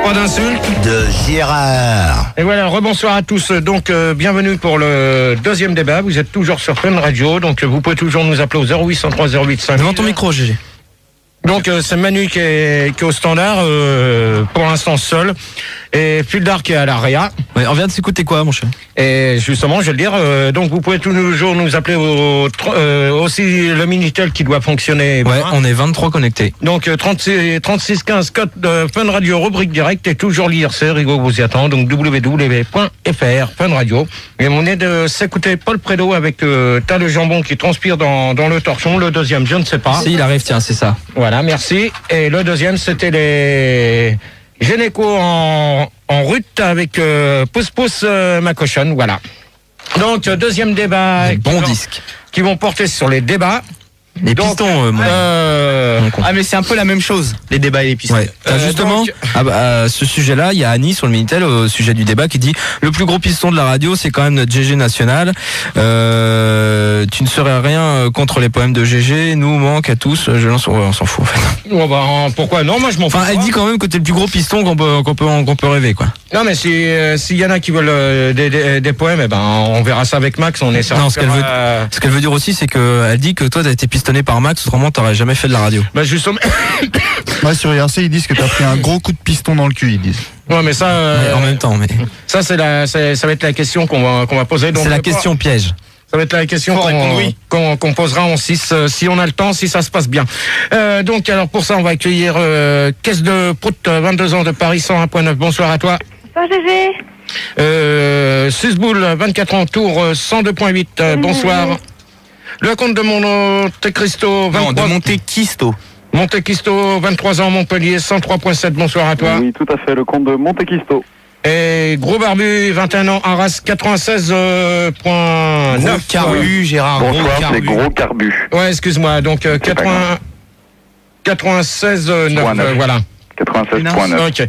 Pas d'insultes. De Gérard. Et voilà, rebonsoir à tous. Donc, bienvenue pour le deuxième débat. Vous êtes toujours sur Fun Radio, donc vous pouvez toujours nous appeler au 0803 08 5000. Devant ton micro, Gégé. Donc, c'est Manu qui est au standard, pour l'instant seul. Et Fuldar qui est à l'AREA. Ouais, on vient de s'écouter quoi, mon cher? Et justement, je vais le dire, donc vous pouvez toujours nous appeler aussi le Minitel qui doit fonctionner. Ouais, on est 23 connectés. Donc 36 15 code de Fun Radio rubrique direct et toujours l'IRC, Rigaud vous y attend, donc www.fr Fun Radio. Et on est de s'écouter Paul Prédo avec t'as le jambon qui transpire dans le torchon, le deuxième je ne sais pas. Si, il arrive, tiens, c'est ça. Voilà, merci. Et le deuxième c'était les gynéco en rut avec Pousse Pousse ma cochonne, voilà. Donc deuxième débat Bon disque. qui vont porter sur les débats. Les Donc, pistons, Ah mais c'est un peu la même chose, les débats et les pistons. ouais. Justement, donc- ce sujet-là, il y a Annie sur le Minitel au sujet du débat qui dit le plus gros piston de la radio, c'est quand même notre GG national. Tu ne serais rien contre les poèmes de GG. Nous manque à tous. Je lance, on s'en fout en fait. Oh, bah, pourquoi non, moi je m'en fous. Enfin, elle dit quand même que t'es le plus gros piston qu'on peut rêver, quoi. Non mais s'il y en a qui veulent des poèmes, eh ben on verra ça avec Max. On est certain. Non, ce qu'elle veut dire aussi, c'est que elle dit que toi, t'as été pistonné par Max, autrement t'aurais jamais fait de la radio. Bah justement. Ouais, sur IRC, ils disent que t'as pris un gros coup de piston dans le cul, ils disent. Ouais, mais ça. Mais en même temps, mais Ça ça va être la question qu'on va poser. Donc, c'est la question piège. Ça va être la question Faut répondre oui. qu'on posera en 6 si on a le temps, si ça se passe bien. Donc alors pour ça on va accueillir Caisse de Prout, 22 ans de Paris 101.9. Bonsoir à toi. Bonsoir GG. Susboul, 24 ans, Tours 102.8. Bonsoir. Le compte de Monte Cristo, 23 Non, de Monte Cristo. Monte Cristo, 23 ans, Montpellier 103.7. Bonsoir à toi. Oui, tout à fait, le compte de Monte Cristo. Et Gros Barbu, 21 ans, Arras 96.9. Gros carbu, Gérard. Bonsoir, gros c'est carbu. Gros Carbu. Ouais, excuse-moi. Donc 96.9. Voilà. 96.9. Ok.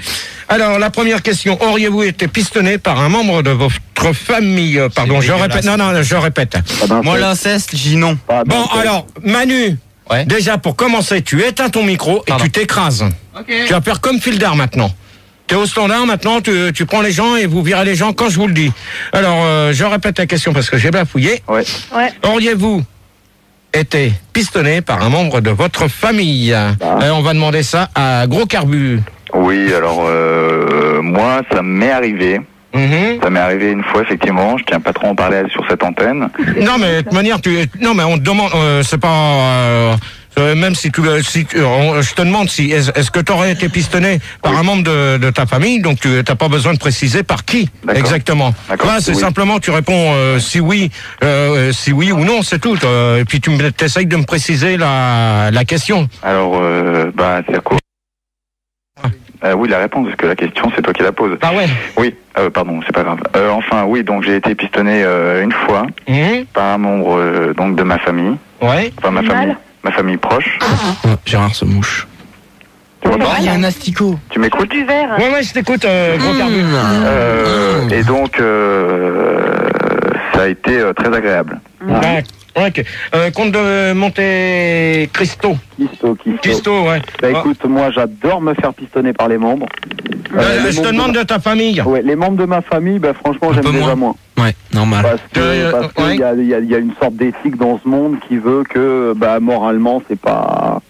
Alors la première question, auriez-vous été pistonné par un membre de votre famille? Pardon, je répète. Non, je répète. Moi l'inceste, j'ai non. Bon, alors Manu. Ouais. Déjà pour commencer, tu éteins ton micro et Pardon. tu t'écrases. Tu vas faire comme Fuldar maintenant. T'es au standard maintenant, tu prends les gens et vous virez les gens quand je vous le dis. Alors, je répète la question parce que j'ai bafouillé. Ouais. Auriez-vous été pistonné par un membre de votre famille? On va demander ça à Gros Carbu. Oui, alors, moi, ça m'est arrivé. Mhm. Ça m'est arrivé une fois, effectivement. Je tiens pas trop à en parler sur cette antenne. Non, mais de toute manière, non, mais on te demande, c'est pas, même si je te demande si, est-ce que tu aurais été pistonné par un membre de ta famille, donc tu n'as pas besoin de préciser par qui, D'accord. Exactement. D'accord, Là, c'est oui. simplement, tu réponds si oui ou non, c'est tout. Et puis tu essayes de me préciser la question. Alors, c'est à quoi? Oui, la réponse, parce que la question, c'est toi qui la poses. Ah ouais. Oui, pardon, c'est pas grave. Enfin, oui, donc j'ai été pistonné une fois Mhm. par un membre donc de ma famille. Ouais. Enfin, ma famille proche. Gérard se mouche. Tu m'entends? Il y a un asticot. Tu m'écoutes? Du verre. Ouais, je t'écoute, Gros Carbu. Et donc, ça a été très agréable. Ouais. Ok. Compte de Monte Cristo. Cristo, ouais. Bah écoute, moi j'adore me faire pistonner par les membres. Je te demande de ta famille. Ouais, les membres de ma famille, bah franchement Un j'aime peu déjà moins. Ouais, normal. Parce que ouais. il y a une sorte d'éthique dans ce monde qui veut que bah moralement c'est pas.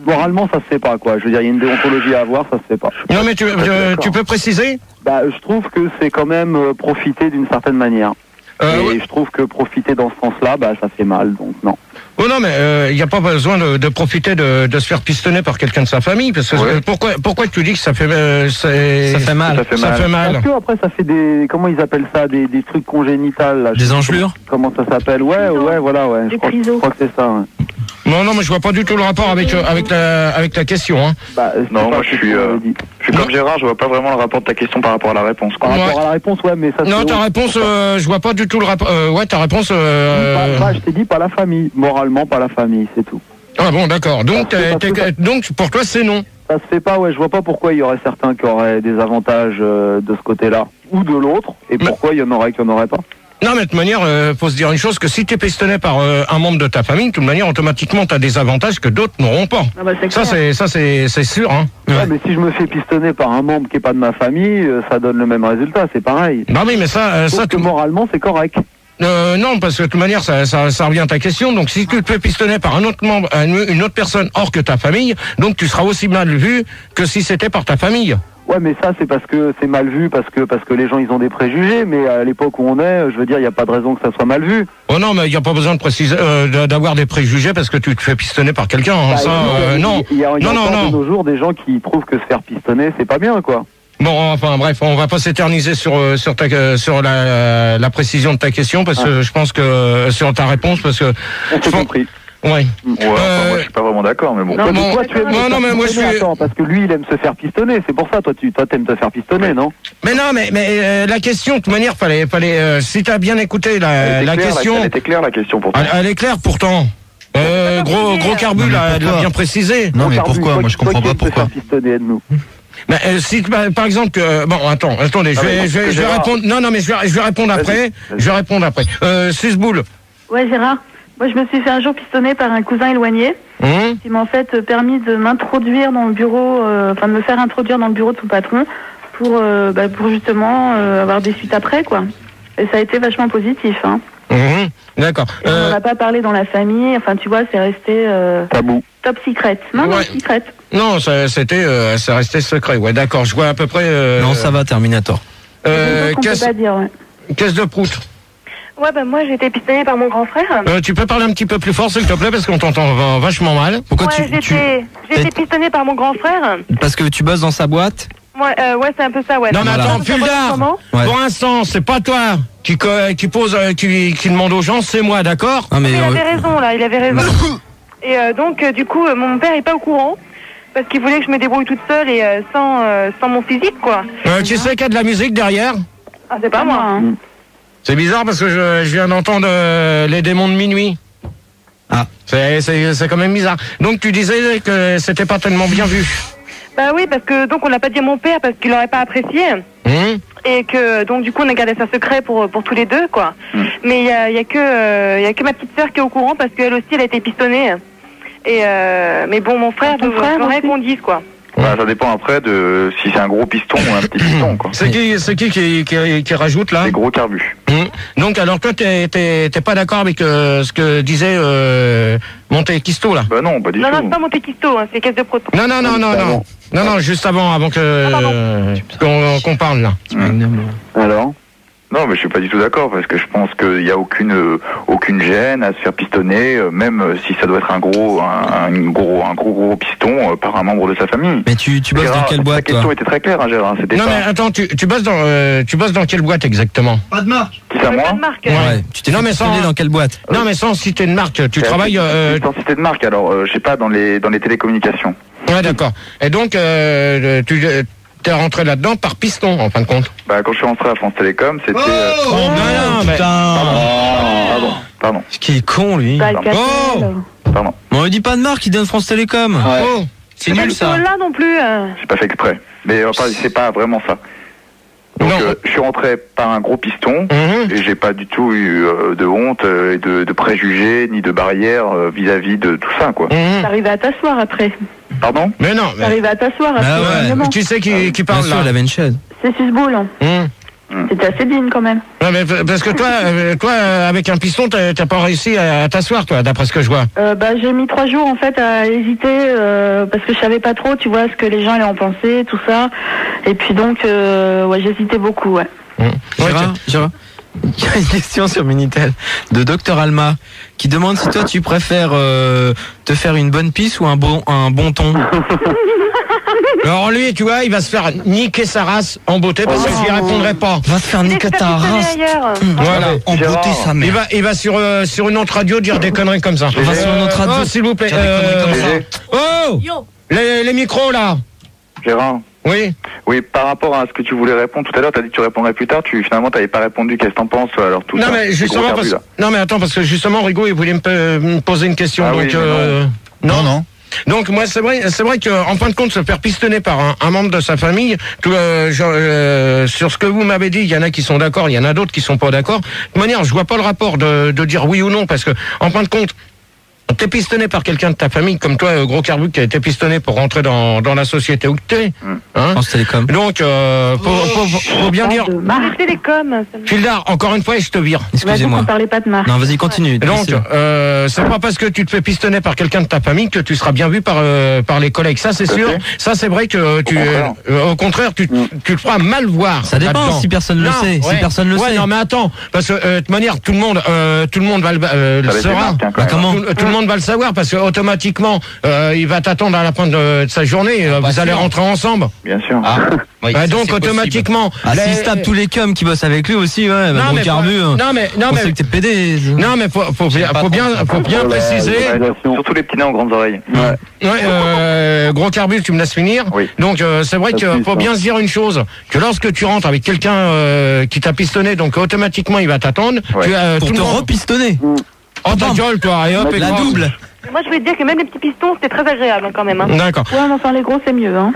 Moralement ça se fait pas quoi. Je veux dire, il y a une déontologie à avoir, ça se fait pas. Non mais tu peux préciser? Bah je trouve que c'est quand même profiter d'une certaine manière. Et ouais. je trouve que profiter dans ce sens-là, bah ça fait mal, donc non. Oh non, mais il n'y a pas besoin de profiter de se faire pistonner par quelqu'un de sa famille, parce que Ouais. pourquoi tu dis que ça fait Ça fait mal. Ça fait mal. Parce que après ça fait des, comment ils appellent ça, des trucs congénitales là. Des engelures. Comment ça s'appelle? Ouais, voilà, ouais. Je crois que c'est ça. Ouais. Non, mais je vois pas du tout le rapport avec la question. Hein. Bah, c'est Non, pas moi ce je que suis tu avais dit. comme Gérard, je vois pas vraiment le rapport de ta question par rapport à la réponse. Par rapport à la réponse, ouais, mais ça. Non, c'est ta autre. réponse, je vois pas du tout le rapport. Ouais, ta réponse. Je t'ai dit pas la famille, moralement pas la famille, c'est tout. Ah bon, d'accord. Donc, donc pour toi, c'est non. Ça se fait pas, ouais. Je vois pas pourquoi il y aurait certains qui auraient des avantages de ce côté-là ou de l'autre, et pourquoi il y en aurait qui en auraient pas. Non, mais de toute manière, faut se dire une chose, que si t'es pistonné par un membre de ta famille, de toute manière, automatiquement, t'as des avantages que d'autres n'auront pas. Ah bah, c'est sûr, hein. Ouais, mais si je me fais pistonner par un membre qui est pas de ma famille, ça donne le même résultat, c'est pareil. Bah oui, mais ça que moralement, c'est correct. Non, parce que de toute manière, ça revient à ta question. Donc, si tu te fais pistonner par un autre membre, une autre personne hors que ta famille, donc tu seras aussi mal vu que si c'était par ta famille. Ouais, mais ça, c'est parce que c'est mal vu, parce que les gens, ils ont des préjugés, mais à l'époque où on est, je veux dire, il n'y a pas de raison que ça soit mal vu. Oh non, mais il n'y a pas besoin de préciser, d'avoir des préjugés parce que tu te fais pistonner par quelqu'un. Hein, non. Il y a de nos jours des gens qui trouvent que se faire pistonner, c'est pas bien, quoi. Bon, enfin bref, on va pas s'éterniser sur la précision de ta question parce que je pense que sur ta réponse parce que j'ai compris. Ouais. Moi je suis pas vraiment d'accord, mais bon. Non, mais moi je suis. Attends, parce que lui il aime se faire pistonner, c'est pour ça toi t'aimes te faire pistonner, non? Mais non, mais la question de toute manière fallait si t'as bien écouté la question. Elle était claire la question pourtant. Elle est claire pourtant. Gros carbu là, elle l'a bien précisé. Non mais pourquoi? Moi je comprends pas pourquoi. Pistonner, aide-nous. Mais si par exemple attendez, je vais répondre. Non, mais je vais répondre après. Je vais répondre après. Susboule. Ouais, Gérard. Moi, je me suis fait un jour pistonner par un cousin éloigné qui m'a en fait permis de m'introduire dans le bureau, de me faire introduire dans le bureau de son patron pour justement avoir des suites après, quoi. Et ça a été vachement positif, hein. D'accord. On n'en a pas parlé dans la famille, enfin, tu vois, c'est resté... tabou. Top secret. Non, secret. Non, c'est resté secret, ouais, d'accord, je vois à peu près... Non, ça va, Terminator. Caisse de prout. Ouais, moi j'ai été pistonnée par mon grand frère. Tu peux parler un petit peu plus fort s'il te plaît parce qu'on t'entend vachement mal. Pourquoi j'ai été pistonnée par mon grand frère. Parce que tu bosses dans sa boîte? Ouais, c'est un peu ça, ouais. Non mais attends, Fulgard, pour l'instant, c'est pas toi qui demande aux gens, c'est moi, d'accord? Il avait raison là, il avait raison. Et donc du coup, mon père est pas au courant. Parce qu'il voulait que je me débrouille toute seule et sans mon physique, quoi. Tu sais qu'il y a de la musique derrière? Ah, c'est pas moi, hein. C'est bizarre parce que je viens d'entendre les démons de minuit. Ah. C'est quand même bizarre. Donc tu disais que c'était pas tellement bien vu. Bah oui, parce que donc on l'a pas dit à mon père parce qu'il l'aurait pas apprécié. Et que donc du coup on a gardé ça secret pour tous les deux, quoi. Mais il y a que ma petite sœur qui est au courant parce qu'elle aussi elle a été pistonnée. Et mais bon, mon frère voudrait qu'on dise, quoi. Bah, ça dépend après de si c'est un gros piston ou un petit piston, quoi. C'est qui rajoute là? C'est gros carbu. Donc alors toi t'es pas d'accord avec ce que disait Monte Cristo là? Bah non, pas du tout. Non, c'est pas Monte Cristo, hein, c'est caisse de proton. Non, juste avant qu'on parle là. Alors? Non, mais je suis pas du tout d'accord parce que je pense qu'il y a aucune gêne à se faire pistonner, même si ça doit être un gros piston par un membre de sa famille. Mais tu bosses dans quelle boîte? La question était très claire, hein, Gérard. Non, mais attends, tu bosses dans quelle boîte exactement? Pas de marque. Qui ça, moi? Pas de marque. Ouais. Tu t'es fait pistonner dans quelle boîte? Non, mais sans citer de marque. Tu travailles. Sans citer de marque, alors je sais pas, dans les télécommunications. Ouais, d'accord. Et donc t'es rentré là-dedans par piston, en fin de compte. Bah, quand je suis rentré à France Télécom, c'était... Pardon. Qui est con, lui. Pardon. On ne dit pas de marque, il donne France Télécom. Ouais. C'est nul, ça. Là non plus. J'ai pas fait exprès. Mais enfin, c'est pas vraiment ça. Donc, je suis rentré par un gros piston et j'ai pas du tout eu de honte et de préjugés ni de barrières vis-à-vis de tout ça, quoi. T'arrives à t'asseoir après. Pardon? Mais non. T'arrives à t'asseoir après. Tu sais qui parle là? Elle avait une chaise. C'est Susboule. C'était assez digne quand même. Non, mais parce que toi, avec un piston, t'as pas réussi à t'asseoir, toi, d'après ce que je vois. J'ai mis 3 jours en fait à hésiter parce que je savais pas trop, tu vois, ce que les gens allaient en penser, tout ça. Et puis donc, j'hésitais beaucoup, ouais. Gérard, il y a une question sur Minitel de Dr Alma qui demande si toi tu préfères te faire une bonne pisse ou un bon ton. Alors lui, tu vois, il va se faire niquer sa race en beauté parce que j'y répondrai pas. Va se faire niquer ta race. Voilà, en beauté sa mère. Il va sur une autre radio dire des conneries comme ça. Va sur une autre radio. Oh, s'il vous plaît. Oh, les micros là. Gérard. Oui. Oui, par rapport à ce que tu voulais répondre tout à l'heure, t'as dit que tu répondrais plus tard. Finalement, t'avais pas répondu. Qu'est-ce que t'en penses alors tout ça? Non mais justement parce que justement Rigaud il voulait me poser une question. Ah, donc oui, non. Donc moi c'est vrai que en fin de compte se faire pistonner par un membre de sa famille, sur ce que vous m'avez dit, il y en a qui sont d'accord, il y en a d'autres qui sont pas d'accord. De toute manière, je vois pas le rapport de dire oui ou non, parce que en fin de compte, t'es pistonné par quelqu'un de ta famille, comme toi, Gros Carbu, qui a été pistonné pour rentrer dans la société où t'es. France Télécom. Donc, faut bien dire. Télécom. Fildar, encore une fois, et je te vire. Excusez-moi. On parlait pas de marque. Non, vas-y, continue. Donc, c'est pas parce que tu te fais pistonner par quelqu'un de ta famille que tu seras bien vu par les collègues. Ça, c'est sûr. Ça, c'est vrai que au contraire, tu te feras mal voir. Ça dépend si personne le sait. Si personne le sait. Non, mais attends, parce que de toute manière, tout le monde va le saura. Comment? Tout le monde va le savoir, parce que automatiquement, il va t'attendre à la fin de sa journée. Vous allez rentrer ensemble. Bien sûr. Donc automatiquement, s'il se tape tous les cums qui bossent avec lui aussi, Gros Carbu. Non mais on sait que t'es pédé. Non mais faut bien préciser. Surtout les petits nez en grandes oreilles. Gros Carbu, tu me laisses finir. Oui. Donc c'est vrai que faut bien se dire une chose, que lorsque tu rentres avec quelqu'un qui t'a pistonné, donc automatiquement il va t'attendre. Ouais. Pour te repistonner. Oh ta gueule toi, et hop, la double. Moi, je voulais te dire que même les petits pistons, c'était très agréable quand même. D'accord. Ouais, mais enfin, les gros, c'est mieux. Bon,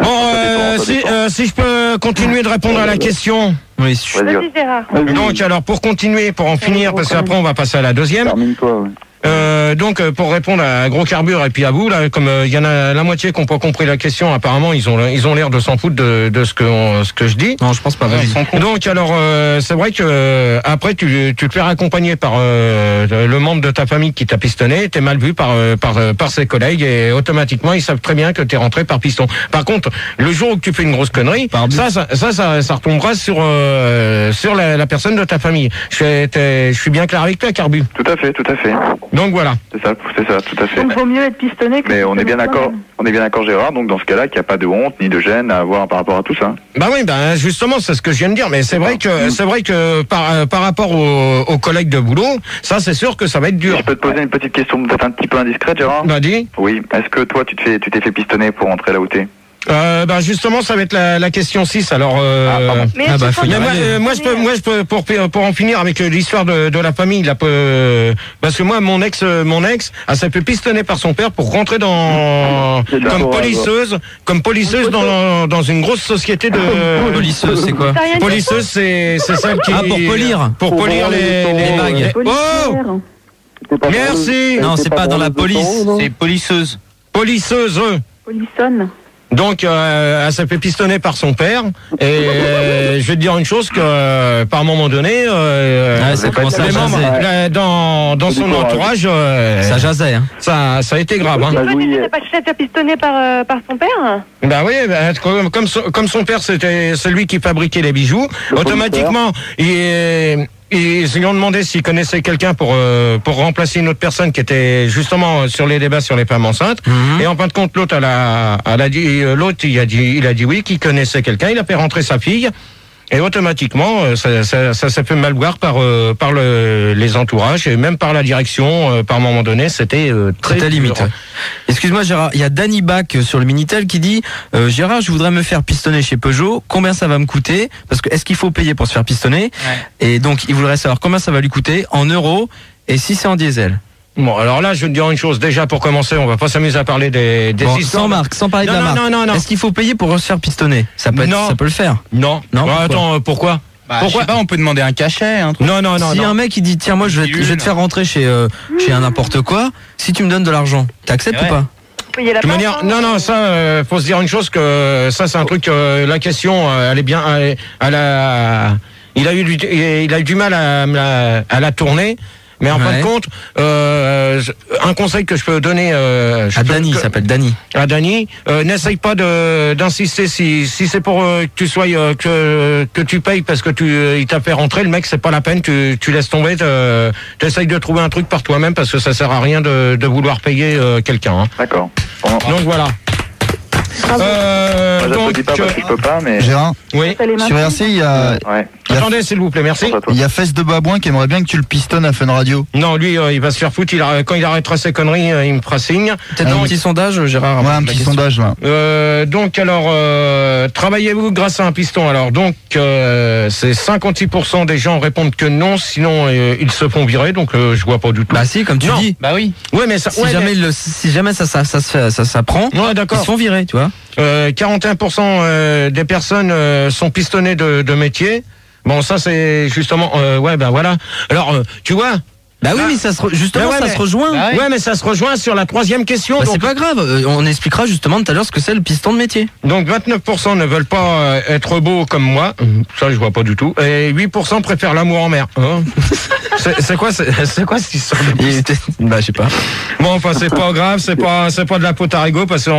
si je peux continuer de répondre à la question. Oui, vas-y, Gérard. Donc, alors, pour continuer, pour en finir, parce qu'après, on va passer à la deuxième. Termine-toi, ouais. Donc pour répondre à Gros Carbure et puis à vous là, comme il y en a la moitié qui n'ont pas compris la question, apparemment ils ont l'air de s'en foutre de ce que je dis. Non, je pense pas. Donc alors c'est vrai que après tu te fais accompagner par le membre de ta famille qui t'a pistonné, t'es mal vu par ses collègues et automatiquement ils savent très bien que t'es rentré par piston. Par contre, le jour où tu fais une grosse connerie, ça retombera sur la personne de ta famille. Je suis bien clair avec toi, Carbu. Tout à fait. Donc voilà. C'est ça, tout à fait. Donc, vaut mieux être pistonné que... Mais on est bien d'accord, Gérard, donc dans ce cas-là, qu'il n'y a pas de honte ni de gêne à avoir par rapport à tout ça. Bah oui, justement, c'est ce que je viens de dire, mais c'est vrai que par rapport aux collègues de boulot, ça c'est sûr que ça va être dur. Je peux te poser une petite question peut-être un petit peu indiscrète, Gérard? Bah dis. Oui, est-ce que toi tu t'es fait pistonner pour rentrer là où t'es? Justement, ça va être la question 6. Alors, moi, je peux pour en finir avec l'histoire de la famille, parce que moi, mon ex, elle s'est fait pistonner par son père pour rentrer comme policeuse dans une grosse société de. Policeuse, c'est quoi? Policeuse, c'est celle qui. Pour polir les bagues. Oh! Merci. Non, c'est pas dans la police, c'est policeuse. Policeuse. Polissonne. Donc, elle s'est fait pistonner par son père. Et je vais te dire une chose que, par un moment donné, ça commence à jaser. Dans son entourage, ça jasait. Hein. Ça a été grave. Hein. Tu t'es pas fait pistonner par son père? Bah oui, comme son père, c'est lui qui fabriquait les bijoux. Automatiquement, ils lui ont demandé s'il connaissait quelqu'un pour remplacer une autre personne qui était justement sur les débats sur les femmes enceintes. Et en fin de compte, l'autre, il a dit oui, qu'il connaissait quelqu'un. Il a fait rentrer sa fille. Et automatiquement, ça s'est fait mal voir par les entourages et même par la direction. Par un moment donné, c'était très limite. Excuse-moi, Gérard, il y a Danny Bach sur le Minitel qui dit Gérard, je voudrais me faire pistonner chez Peugeot. Combien ça va me coûter? Parce que est-ce qu'il faut payer pour se faire pistonner? Et donc, il voudrait savoir combien ça va lui coûter en euros et si c'est en diesel. Bon, alors là, je vais te dire une chose. Déjà, pour commencer, on va pas s'amuser à parler des histoires. Sans marque, sans parler de la marque. Non. Est-ce qu'il faut payer pour se faire pistonner? Ça peut le faire. Non. Attends, pourquoi? Je sais pas, on peut demander un cachet, un truc. Non. Si un mec il dit tiens, moi je vais te faire rentrer chez un n'importe quoi, si tu me donnes de l'argent, t'acceptes ou pas? De manière, non, ça, faut se dire une chose que ça, c'est un truc. La question, elle est bien. Il a eu du mal à la tourner. Mais en fin de compte, un conseil que je peux donner à Dany, il s'appelle Dany. À Dany, n'essaye pas d'insister si c'est pour que tu sois que tu payes parce que il t'a fait rentrer, le mec, c'est pas la peine, tu laisses tomber, t'essayes de trouver un truc par toi-même parce que ça sert à rien de vouloir payer quelqu'un. Hein. D'accord. Donc voilà. Moi, j'applaudis pas parce que je peux pas, mais... Gérard, Oui. sur RC, il y a... Ouais. Attendez, s'il vous plaît, merci. Il y a Fesse de Babouin qui aimerait bien que tu le pistonnes à Fun Radio. Non, lui, il va se faire foutre. Quand il arrêtera ses conneries, il me fera signe. Peut-être un petit sondage, Gérard. Ouais, un petit sondage là. Donc alors, travaillez-vous grâce à un piston? Alors donc, c'est 56% des gens répondent que non, sinon ils se font virer. Donc je vois pas du tout. Bah si, comme tu dis. Bah oui. Ouais, mais ça, Si jamais ça prend, ouais, d'accord. ils se font virer, tu vois. 41% des personnes sont pistonnées de métier. Bon, ça c'est justement, ouais, ben voilà. Alors, tu vois. Bah oui, mais ça se rejoint. Bah ouais, mais ça se rejoint sur la troisième question. Bah donc... c'est pas grave, on expliquera justement tout à l'heure ce que c'est le piston de métier. Donc 29% ne veulent pas être beaux comme moi, ça je vois pas du tout. Et 8% préfèrent l'amour en mer. Hein c'est quoi cette histoire de... Bah je sais pas. Bon, enfin c'est pas grave, c'est pas de la potarigo parce que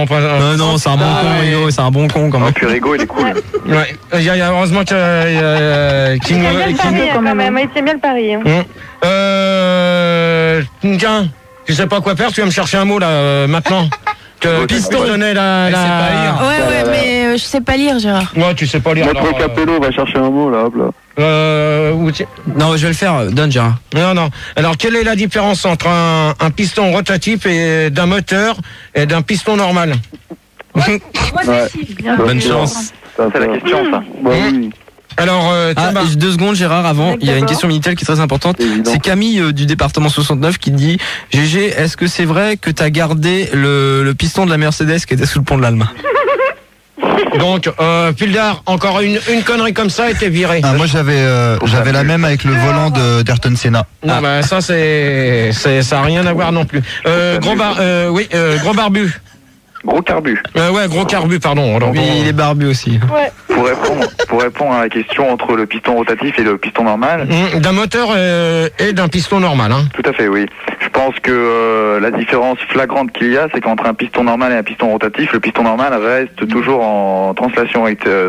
non, c'est un bon con, Rigo, c'est un bon con quand même. Puis Rigo, il est cool. Ouais, il y a heureusement qu'il quand même. Il tient bien le pari. Tiens, tu sais pas quoi faire, tu vas me chercher un mot là maintenant. Que piston donnait la. Ouais, mais je sais pas lire, Gérard. Ouais, tu sais pas lire. Maître Capello va chercher un mot là, hop là. Non, je vais le faire, donne Gérard. Non. Alors, quelle est la différence entre un piston rotatif et d'un moteur et d'un piston normal? Bonne chance. C'est la question, ça. Bah oui. Alors, 2 secondes, Gérard, avant, il y a une question Minitel qui est très importante. C'est Camille du département 69 qui dit GG, est-ce que c'est vrai que t'as gardé le piston de la Mercedes qui était sous le pont de l'Alma? Donc, Pildar, encore une connerie comme ça, était viré. Moi, j'avais la même avec le volant d'Ayrton Senna. Non, bah, ça, ça a rien à voir non plus. Gros barbu. Gros carbu. Ouais, gros carbu, pardon. Oui, il est barbu aussi. Ouais. Pour répondre à la question entre le piston rotatif et le piston normal. D'un moteur et d'un piston normal, hein. Tout à fait, oui. Je pense que la différence flagrante qu'il y a, c'est qu'entre un piston normal et un piston rotatif, le piston normal reste toujours en translation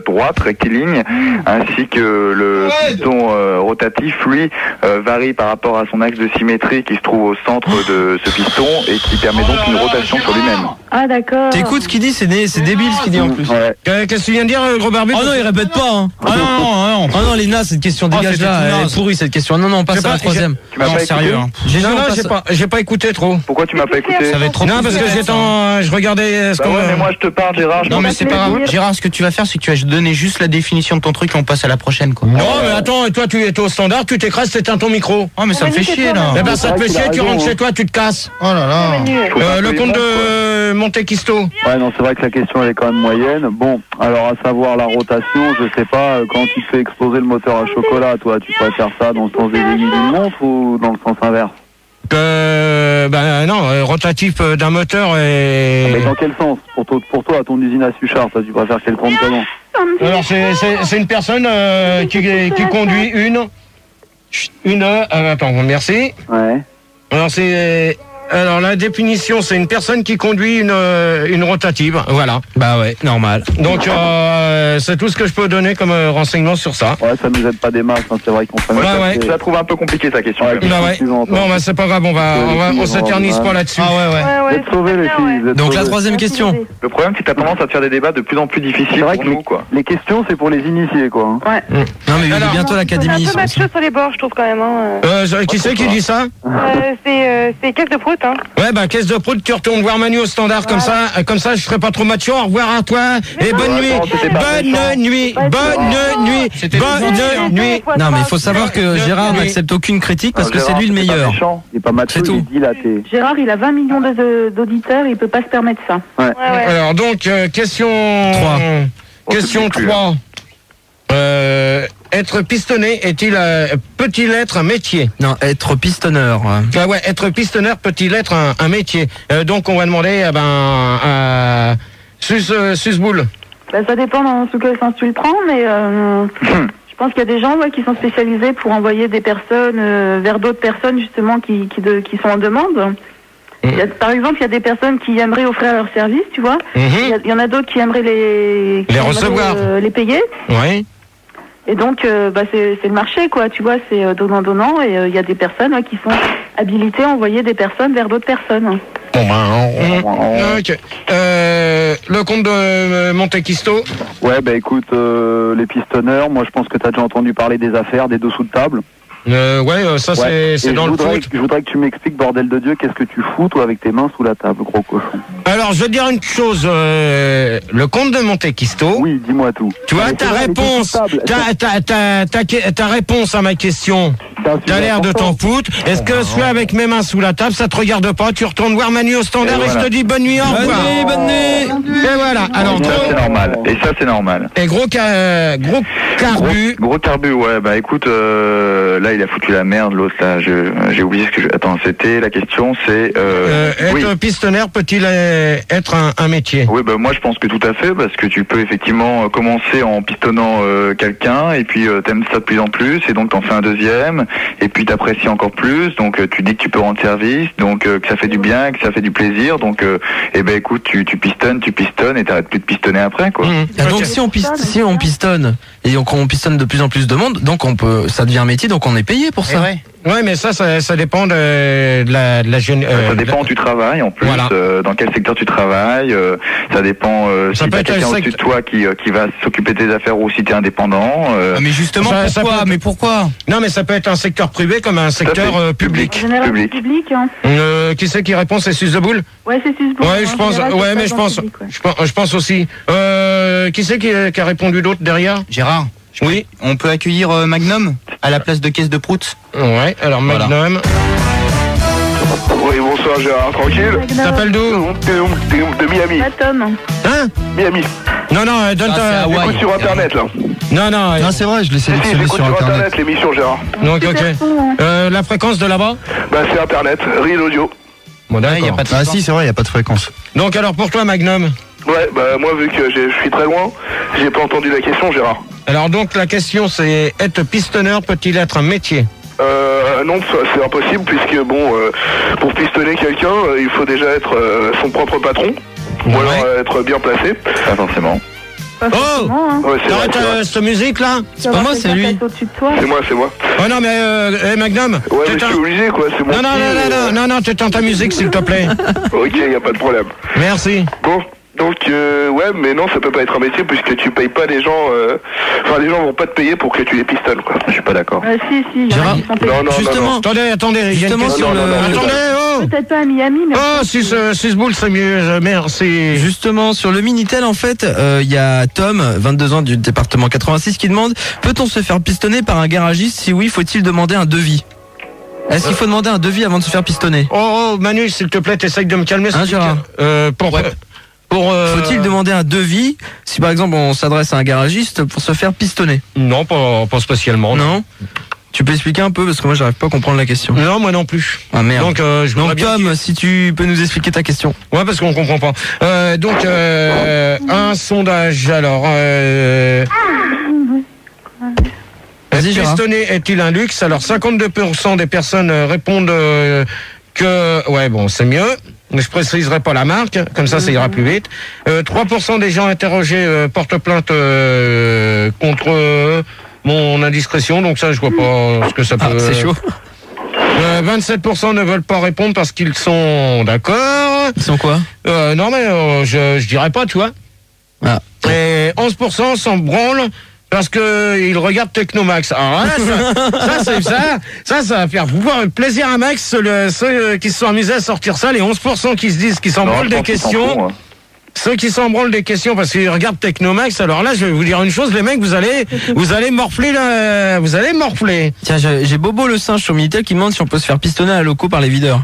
droite, rectiligne, ainsi que le piston rotatif, lui, varie par rapport à son axe de symétrie qui se trouve au centre de ce piston et qui permet donc une rotation sur lui-même. Ah d'accord. T'écoutes ce qu'il dit, c'est débile ce qu'il dit en plus. Ouais. Qu'est-ce que tu viens de dire, gros barbu? Oh non, il répète pas, hein. Ah non, Lina, cette question dégage là, elle est pourrie cette question. Non, on passe à la troisième. Tu m'as pas sérieux. J'ai pas écouté trop. Pourquoi tu m'as pas écouté? Ça va être trop. Non, parce que je regardais ce qu'on... mais moi je te parle, Gérard. Non, mais c'est pas grave. Gérard, ce que tu vas faire, c'est que tu vas donner juste la définition de ton truc et on passe à la prochaine, quoi. Non, mais attends, et toi, tu es au standard, tu t'écrases, t'éteins ton micro. Oh, mais ça me fait chier, là. Eh ben, ça te fait chier, tu rentres chez toi, tu te casses. Oh là là. Le comte de Monte Cristo. Ouais, non, c'est vrai que la question elle est quand même moyenne. Bon, alors à savoir la rotation, je sais pas, quand tu fais exploser le moteur à chocolat, toi, tu préfères ça dans le sens des aiguilles d'une montre ou dans le sens inverse? Ben non, rotatif d'un moteur et... Mais dans quel sens? Pour toi, à ton usine à Suchard, toi, tu préfères qu'elle tourne comment? Alors c'est une personne qui conduit attends, merci. Ouais. Alors la définition, c'est une personne qui conduit une rotative, voilà. Bah ouais, normal. Donc c'est tout ce que je peux donner comme renseignement sur ça. Ouais, ça nous aide pas des masses, hein, c'est vrai qu'on fait. Je la trouve un peu compliquée ta question. Bon, bah c'est pas grave, on s'éternise pas là-dessus. Ah ouais. Vous êtes sauvés les filles. Donc la troisième question. Le problème, c'est que t'as tendance à te faire des débats de plus en plus difficiles pour nous, quoi. Les questions, c'est pour les initiés, quoi. Ouais. Non mais il est bientôt l'académie. C'est un peu macho sur les bords, je trouve quand même. Qui c'est qui dit ça? C'est caisse de prout, hein. Ouais, bah caisse de prout, tu retournes voir Manu au standard, comme ça je serai pas trop macho. Au revoir à toi et bonne nuit. Bonne nuit. Non mais il faut savoir que Gérard n'accepte aucune critique parce que c'est lui le meilleur. Il est pas macho, il dit là, Gérard, il a 20 millions d'auditeurs, il peut pas se permettre ça. Ouais. Alors donc, question 3. Question 3. Être pistonné peut-il être un métier? Non, être pistonneur. Ah ouais, être pistonneur peut-il être un métier? Donc on va demander à Susboul. Bah, ça dépend dans sous quel sens tu le prends, mais je pense qu'il y a des gens qui sont spécialisés pour envoyer des personnes vers d'autres personnes justement qui sont en demande. Par exemple, il y a des personnes qui aimeraient offrir leur service, tu vois. Il y en a d'autres qui aimeraient les recevoir, les payer. Oui. Et donc, c'est le marché, quoi. Tu vois, c'est donnant-donnant. Et il y a des personnes qui sont habilitées à envoyer des personnes vers d'autres personnes. Bon ben, ok. Le comte de Monte Cristo. Ouais, bah écoute, les pistonneurs, moi je pense que t'as déjà entendu parler des affaires, des dessous de table. Ça c'est dans le foot. Je voudrais que tu m'expliques, bordel de Dieu, qu'est-ce que tu fous toi avec tes mains sous la table, gros cochon. Alors je veux dire une chose, le comte de Monte Cristo. Oui, dis-moi tout. Tu vois ta réponse, ta réponse à ma question. T'as l'air de t'en foutre. Est-ce que je suis avec mes mains sous la table, ça te regarde pas? Tu retournes voir Manu au standard et je te dis bonne nuit, au revoir. Bonne nuit. Et voilà. Alors ça c'est normal. Et ça c'est normal. Et gros carbu. Gros carbu, ouais. Bah écoute, là il a foutu la merde, l'autre là. J'ai oublié ce que je. Attends, c'était la question, c'est. Être pistonnaire peut-il être un métier? Oui, bah moi je pense que tout à fait, parce que tu peux effectivement commencer en pistonnant quelqu'un, et puis t'aimes ça de plus en plus, et donc t'en fais un deuxième, et puis t'apprécies encore plus, donc tu dis que tu peux rendre service, donc que ça fait du bien, que ça fait du plaisir, donc eh ben écoute, tu pistonnes, et t'arrêtes plus de pistonner après, quoi. Donc si on pistonne et donc on pistonne de plus en plus de monde, donc ça devient un métier, donc on est payé pour ça. Ouais, mais ça dépend de la jeune. Ça dépend où tu travailles, en plus, voilà. Dans quel secteur tu travailles. Ça dépend si t'as quelqu'un au-dessus de toi qui va s'occuper de tes affaires ou si t'es indépendant. Mais justement, pourquoi? Non, mais ça peut être un secteur privé comme un secteur public. En général, c'est public. Hein. Qui c'est qui répond? C'est Suze de Boule? Ouais, c'est Suze de Boule. Ouais, je pense. Ouais, mais je pense aussi. Qui c'est qui a répondu d'autre derrière? Gérard. Oui. On peut accueillir Magnum à la place de Caisse de Prout. Ouais, alors Magnum. Oui, bonsoir Gérard, tranquille. T'appelles d'où? De Miami. Tom. Hein? Miami. Non, donne ta... Écoute sur internet là. Non, c'est vrai, je l'ai sélectionné sur internet l'émission Gérard. Donc ok. La fréquence de là-bas? Bah c'est internet, real audio. Bon d'accord. Si c'est vrai, il n'y a pas de fréquence. Donc alors pour toi Magnum? Ouais, bah moi vu que je suis très loin, j'ai pas entendu la question Gérard. Alors donc la question c'est, être pistonneur peut-il être un métier? Non, c'est impossible puisque bon, pour pistonner quelqu'un, il faut déjà être son propre patron, ou alors être bien placé. Pas forcément. Ouais, c'est t'arrêtes cette musique là? C'est pas moi, c'est lui. C'est moi. Oh non mais Magnum. Ouais, mais je suis obligé quoi, c'est mon Non, t'éteins ta musique s'il te plaît. Ok, y a pas de problème. Merci. Bon. Donc ouais, mais non, ça peut pas être un métier puisque tu payes pas les gens. Enfin, les gens vont pas te payer pour que tu les pistonnes, quoi. Je suis pas d'accord. Si. Non. Justement. Attendez. Justement sur le. Attendez. Peut-être pas à Miami, mais. Oh, 6 boules, c'est mieux. Merci. Justement sur le Minitel, en fait, il y a Tom, 22 ans du département 86, qui demande: peut-on se faire pistonner par un garagiste? Si oui, faut-il demander un devis? Est-ce qu'il faut demander un devis avant de se faire pistonner? Oh, Manu, s'il te plaît, t'essayes de me calmer. Gérard. Faut-il demander un devis si par exemple on s'adresse à un garagiste pour se faire pistonner? Non, pas spécialement. Non. Tu peux expliquer un peu parce que moi j'arrive pas à comprendre la question. Non, moi non plus. Ah merde. Donc Tom, si tu peux nous expliquer ta question. Ouais, parce qu'on comprend pas. Un sondage alors. Vas-y, Gérard. Pistonner est-il un luxe? Alors 52% des personnes répondent que ouais bon c'est mieux. Je préciserai pas la marque, comme ça ira plus vite. 3% des gens interrogés portent plainte contre mon indiscrétion, donc ça je vois pas ce que ça peut... c'est chaud. 27% ne veulent pas répondre parce qu'ils sont d'accord. Ils sont quoi? Non mais je dirais pas, tu vois. Ah. Et 11% s'en branlent parce que il regarde Technomax. Alors là, ça va faire pouvoir plaisir à Max, ceux qui se sont amusés à sortir ça, les 11% qui se disent qu'ils s'en branlent des questions. Ceux qui s'en branlent des questions parce qu'ils regardent Technomax, alors là, je vais vous dire une chose, les mecs, vous allez morfler là, vous allez morfler. Tiens, j'ai Bobo le singe sur Minitel qui demande si on peut se faire pistonner à la loco par les videurs.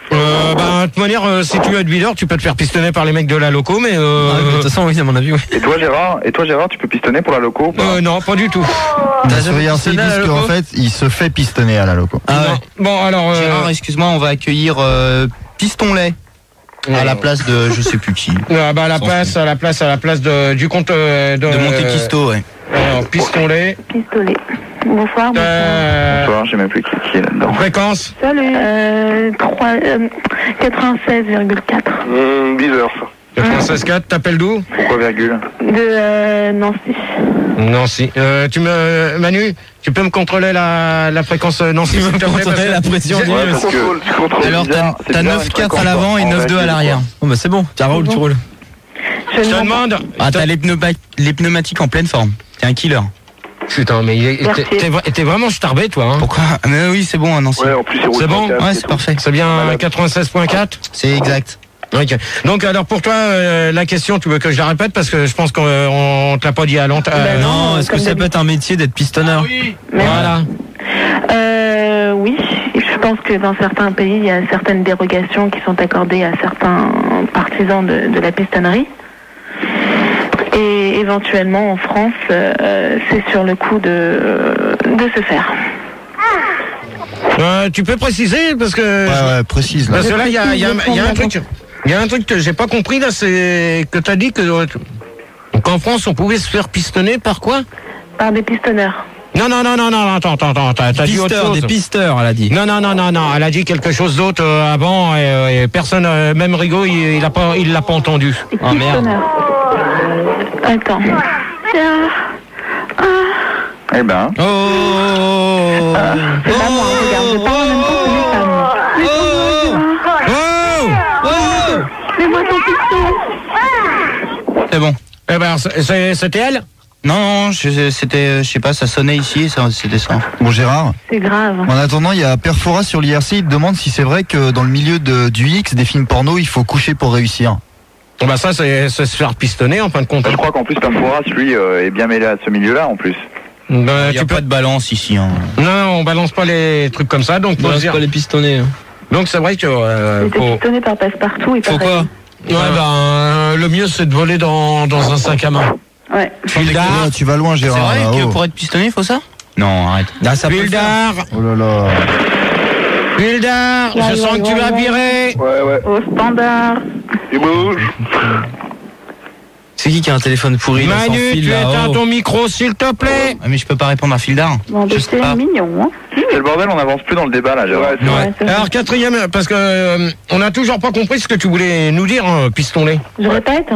De toute manière, si tu veux être videur, tu peux te faire pistonner par les mecs de la loco, mais de toute façon, oui, à mon avis, oui. Et toi, Gérard, tu peux pistonner pour la loco? Non, pas du tout. Regarde, ils disent qu'en fait, il se fait pistonner à la loco. Bon, alors... Gérard, excuse-moi, on va accueillir Pistonlet. À la place de je sais plus qui. À la place du compte de Monte Cristo, ouais. Alors, Pistolet. Bonsoir. Bonsoir, j'ai même plus qui est là-dedans. Fréquence? Salut. 96,4. Bizarre ça. 96,4, t'appelles d'où? Pourquoi virgule? De Nancy. Nancy. Manu, tu peux me contrôler la fréquence Nancy, s'il te plaît, Contrôler la pression du Ouais, tu contrôles Alors, bizarre, c'est t'as bizarre, 9-4 à l'avant et 9-2 à l'arrière. Oh, bah c'est bon, tu roules, tu roules. Je te demande. Ah, t'as les pneumatiques en pleine forme. T'es un killer. Putain, mais t'es vraiment starbé, toi. Hein. Pourquoi? Mais oui, c'est bon, Nancy. Ouais, en plus, C'est bon? Ouais, c'est parfait. C'est bien 96.4? C'est exact. Ok. Donc alors pour toi, la question, tu veux que je la répète parce que je pense qu'on te l'a pas dit à longtemps. Non, est-ce que ça peut être un métier d'être pistonneur? Oui. Voilà. Oui, je pense que dans certains pays, il y a certaines dérogations qui sont accordées à certains partisans de la pistonnerie. Et éventuellement en France, c'est sur le coup de se faire. Tu peux préciser parce que Ouais, précise. Là. parce que là il y a un truc que j'ai pas compris là, c'est que t'as dit que qu'en France on pouvait se faire pistonner par quoi? Par des pistonneurs. Non, attends, t'as dit autre chose. Des pisteurs, elle a dit. Non, elle a dit quelque chose d'autre avant et personne, même Rigaud, il l'a pas entendu. Oh merde. Attends. Eh ben. C'est pas moi, regarde, je parle en même temps que mes femmes. Mets-moi ton piston. C'est bon. Eh ben, c'était elle? Non, c'était, je sais pas, ça sonnait ici, c'était ça. Bon, Gérard. C'est grave. En attendant, il y a Perfora sur l'IRC, il te demande si c'est vrai que dans le milieu du X, des films porno, il faut coucher pour réussir. Bah ça, c'est se faire pistonner en fin de compte. Je crois qu'en plus, Pamporas, lui, est bien mêlé à ce milieu-là, en plus. Bah, Il n'y a pas de balance ici. Hein. Non, on balance pas les trucs comme ça, donc On balance pas les pistonnés. Donc c'est vrai que J'étais pistonné par Passepartout et pareil. Pourquoi? le mieux c'est de voler dans un sac à main. Ouais. Fildar, Tu vas loin, C'est Gérard. vrai là, que oh. pour être pistonné, il faut ça? Non, arrête. Fildar, Oh là là. Fildar, je sens que tu vas virer. Ouais. Au standard. Il bouge. C'est qui a un téléphone pourri là, sans Manu, fil, tu là, éteins oh. ton micro s'il te plaît. Ah, mais je peux pas répondre à Fildar. Bon, Je sais c'est pas. mignon, hein. C'est le bordel, on n'avance plus dans le débat, là, Gérard. Ouais, c'est vrai. Alors quatrième, parce que on n'a toujours pas compris ce que tu voulais nous dire, hein, pistonné. Je répète.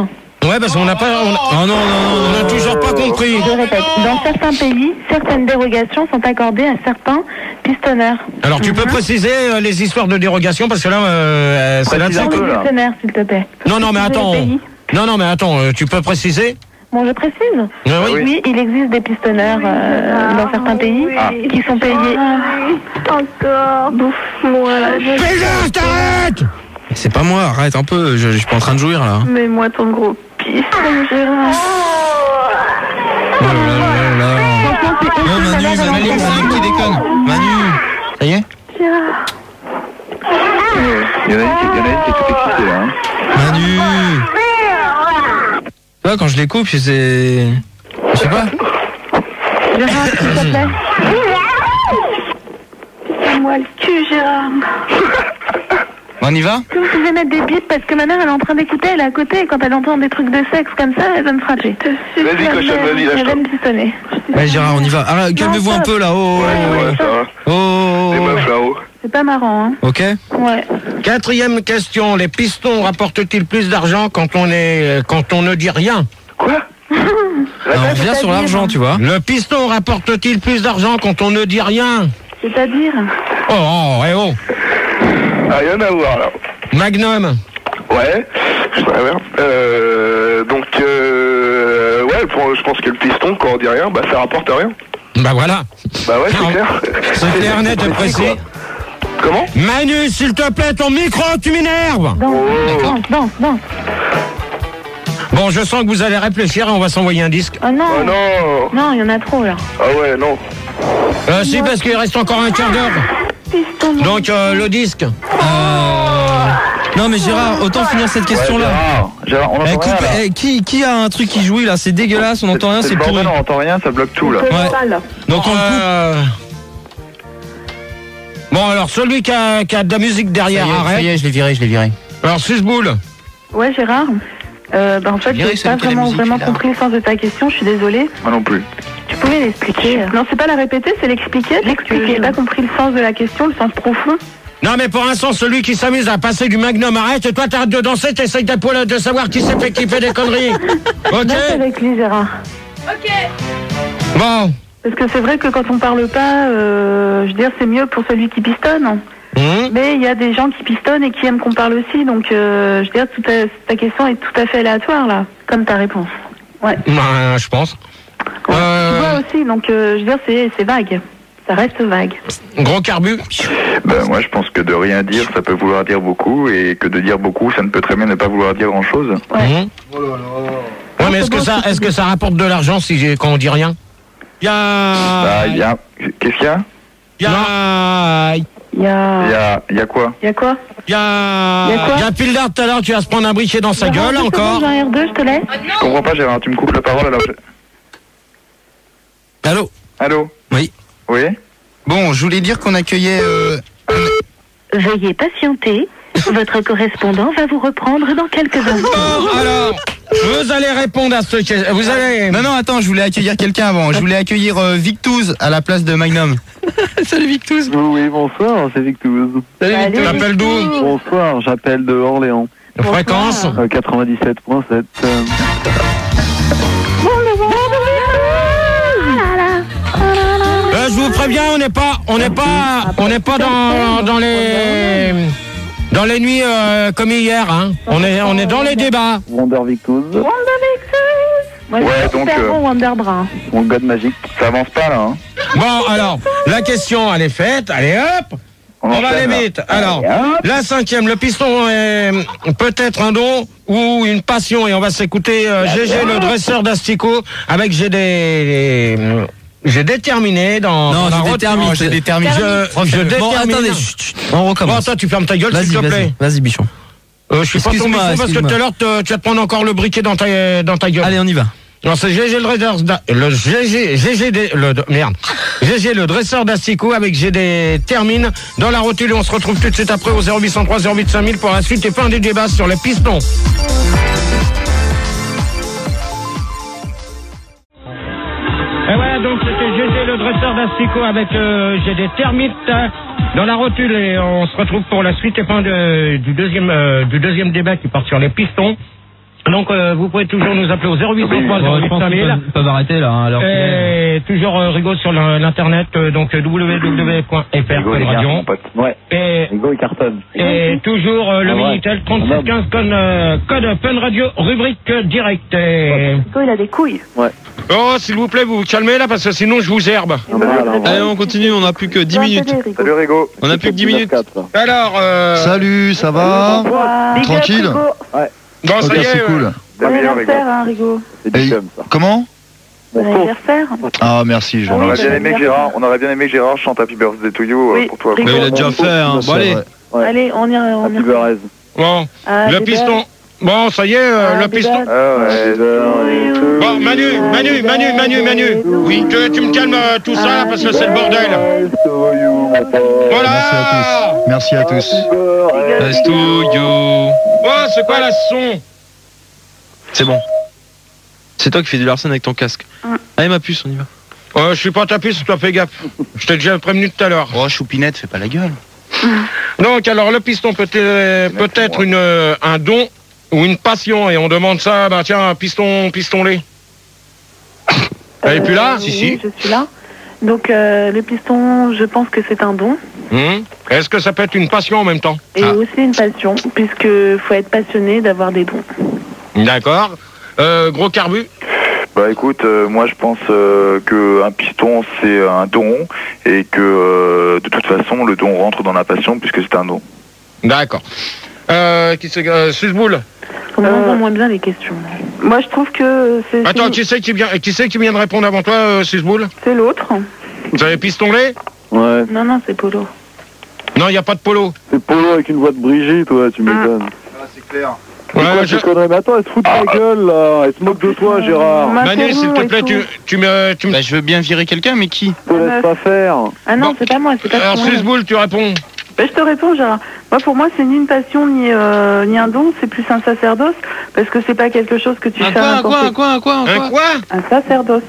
Ouais, parce qu'on n'a pas, Oh non, on n'a toujours pas compris. Je répète. Dans certains pays, certaines dérogations sont accordées à certains pistonneurs. Alors tu peux préciser les histoires de dérogation parce que là, c'est là-dessus Dans que. les pistonneurs, s'il te plaît. Non, mais attends. Non, mais attends, tu peux préciser? Bon, je précise. Ah oui. Oui, il existe des pistonneurs dans certains pays qui sont payés. Encore. Bouffe-moi la Fildar, t'arrêtes! C'est pas moi, arrête un peu, je suis pas en train de jouir là. Mets-moi ton gros piston, Gérard. Oh là là là. Franchement, c'est Oh Manu, qui déconne. Manu, ça y est? Gérard. Il y en a une qui est toute excitée, là. Hein. Manu. Tu vois, quand je les coupe, c'est... Je sais pas. Gérard, s'il te plaît. Mets-moi le cul, Gérard. On y va? Si vous pouvez mettre des bips parce que ma mère elle est en train d'écouter, elle est à côté et quand elle entend des trucs de sexe comme ça, elle va me frapper. Vas-y, cochonne, vas-y, Elle va lâche-toi. me pistonner. Ouais Gérard, on y va. Ah, calmez-vous un peu là. Oh. Ouais, ça va. Oh. Les meufs là-haut. C'est pas marrant, hein. Ok. Ouais. Quatrième question, les pistons rapportent-ils plus d'argent quand on ne dit rien? Quoi? Alors, on revient sur l'argent, tu vois. Le piston rapporte-t-il plus d'argent quand on ne dit rien? C'est-à-dire? Oh, Rien à voir, là. Magnum. Ouais. Donc, ouais, je pense que le piston, quand on dit rien, bah ça rapporte rien. Bah voilà. Bah ouais, c'est clair. C'est clair, net et précis. Comment? Manu, s'il te plaît, ton micro, tu m'énerves. Non. Bon, je sens que vous allez réfléchir et on va s'envoyer un disque. Oh non. Oh non. Non, il y en a trop là. Ah ouais, non. Si, parce qu'il reste encore un quart d'heure. Donc, le disque. Non mais Gérard, autant finir cette question-là. Gérard, on entend rien, là. Qui a un truc qui jouit là? C'est dégueulasse, on n'entend rien, c'est le pourri. bordel, on entend rien, ça bloque tout, là. Ouais. Donc on le coupe. Bon, alors, celui qui a de la musique derrière, arrête. Ça y est, je l'ai viré. Alors, Susboule. Ouais, Gérard. En fait, dirais j'ai que c'est pas une télé vraiment musique, là. compris le sens de ta question, je suis désolée. Moi non plus. Tu pouvais l'expliquer? Non, c'est pas la répéter, c'est l'expliquer. L'expliquer. J'ai pas compris le sens de la question, le sens profond. Non, mais pour l'instant, celui qui s'amuse à passer du Magnum, arrête. Et toi, t'arrêtes de danser, t'essayes de savoir qui fait des conneries. Ok? Danse avec lui, Gérard. Ok. Bon. Parce que c'est vrai que quand on parle pas, je veux dire, c'est mieux pour celui qui pistonne. Mais il y a des gens qui pistonnent et qui aiment qu'on parle aussi. Donc, je veux dire, ta question est tout à fait aléatoire, là, comme ta réponse. Ouais. Je pense. Tu vois aussi, donc, je veux dire, c'est vague. Ça reste vague. Gros carbu. Ben, moi, je pense que de rien dire, ça peut vouloir dire beaucoup, et que de dire beaucoup, ça ne peut très bien ne pas vouloir dire grand-chose. Ouais. Ouais, mais est-ce que ça rapporte de l'argent quand on dit rien? Qu'est-ce qu'il y a? Il y a quoi? Il y a Pildard tout à l'heure, tu vas se prendre un briquet dans sa gueule encore. J'ai un R2, je te laisse. Je comprends pas, Gérard, tu me coupes la parole alors. Allô? Allô? Oui. Oui? Bon, je voulais dire qu'on accueillait... Veuillez patienter. Votre correspondant va vous reprendre dans quelques instants. Bon, alors, vous allez répondre à ce que... Vous allez... Non, attends, je voulais accueillir quelqu'un avant. Je voulais accueillir Victouz à la place de Magnum. Salut Victouz. Oui, bonsoir, c'est Victouz. Salut Victouz. Tu t'appelles d'où? Bonsoir, j'appelle de Orléans. Fréquence 97.7. Je vous préviens, on n'est pas dans les nuits comme hier, hein. On est dans les débats. Wonder Victouz. Moi, donc, Wonderbra. Mon god magique. Ça avance pas, là, hein. Bon, alors, la question, elle est faite. Allez, hop. On va aller vite. Alors, la 5e, le piston est peut-être un don ou une passion. Et on va s'écouter GG, le dresseur d'asticot, avec j'ai déterminé dans... Non, j'ai déterminé. Je détermine. Bon, attendez, on recommence. Bon, toi, tu fermes ta gueule, s'il te plaît. Vas-y, Bichon. Je suis pas ton micro parce que tout à l'heure, tu vas te prendre encore le briquet dans ta gueule. Allez, on y va. Non, c'est GG le dresseur d'asticot avec GD termine dans la rotule. On se retrouve tout de suite après au 0803 08 5000 pour la suite et fin du débat sur les pistons. Et voilà, donc c'était GG le dresseur d'asticot avec GD termite dans la rotule et on se retrouve pour la suite et fin du deuxième débat qui part sur les pistons. Donc vous pouvez toujours nous appeler au 0803 08 5000. Ils peuvent arrêter là. Hein, alors et toujours Rigaud sur l'internet, donc www.fr Radio. Ouais. Et Rigaud, il cartonne. Et toujours le Minitel 3615 code Fun Radio rubrique direct. Il a des couilles. Ouais. Oh, s'il vous plaît, vous vous calmez là parce que sinon je vous herbe. Allez, on continue, on n'a plus que 10 minutes. Salut Rigaud. On n'a plus que 10 minutes. Alors, salut, ça va? Tranquille? Ouais. Bon, ça y est. C'est cool. Bon anniversaire, hein, Rigaud. C'est du chum, ça. Comment? Bon anniversaire. Ah, merci, On aurait bien aimé que Gérard chante Happy Birthday to you pour toi. Mais il a déjà fait, hein. Bon, allez. Ouais. Allez, on y retourne. Bon, le piston. Bon, ça y est, le piston. Bon, Manu. Oui, tu me calmes tout ça là parce que c'est le bordel. Voilà. Merci à tous. Nice to you. Oh, c'est quoi la son? C'est bon. C'est toi qui fais du Larsen avec ton casque. Allez, ma puce, on y va. Je suis pas ta puce, toi fais gaffe. Je t'ai déjà prévenu tout à l'heure. Oh, Choupinette, fais pas la gueule. Donc, alors, le piston peut être un don ou une passion, et on demande ça, bah tiens, piston-lait. Elle est plus là? Si. Je suis là. Donc, le piston, je pense que c'est un don. Est-ce que ça peut être une passion en même temps? Et aussi une passion, puisque faut être passionné d'avoir des dons. D'accord. Gros carbu? Bah écoute, moi je pense que un piston c'est un don et que de toute façon le don rentre dans la passion puisque c'est un don. D'accord. Qui c'est Susboule? On entend moins bien les questions. Moi je trouve que c'est... Attends, qui c'est qui vient de répondre avant toi, Susboule? C'est l'autre. Vous avez pistonné? Ouais. Non, c'est Polo. Non, il n'y a pas de Polo. C'est Polo avec une voix de Brigitte, toi, tu m'étonnes. Ah, c'est clair. Ouais, mais attends, elle se fout de ta gueule, là. Elle se moque de toi, Gérard. Manu, s'il te plaît, tu me... Bah, je veux bien virer quelqu'un, mais qui? Je te laisse pas faire. Ah non, c'est pas moi, c'est pas moi. Alors, Susboule, tu réponds. Bah, je te réponds, Gérard. Moi, pour moi, c'est ni une passion, ni un don, c'est plus un sacerdoce, parce que c'est pas quelque chose que tu fais à n'importe quoi? Un sacerdoce.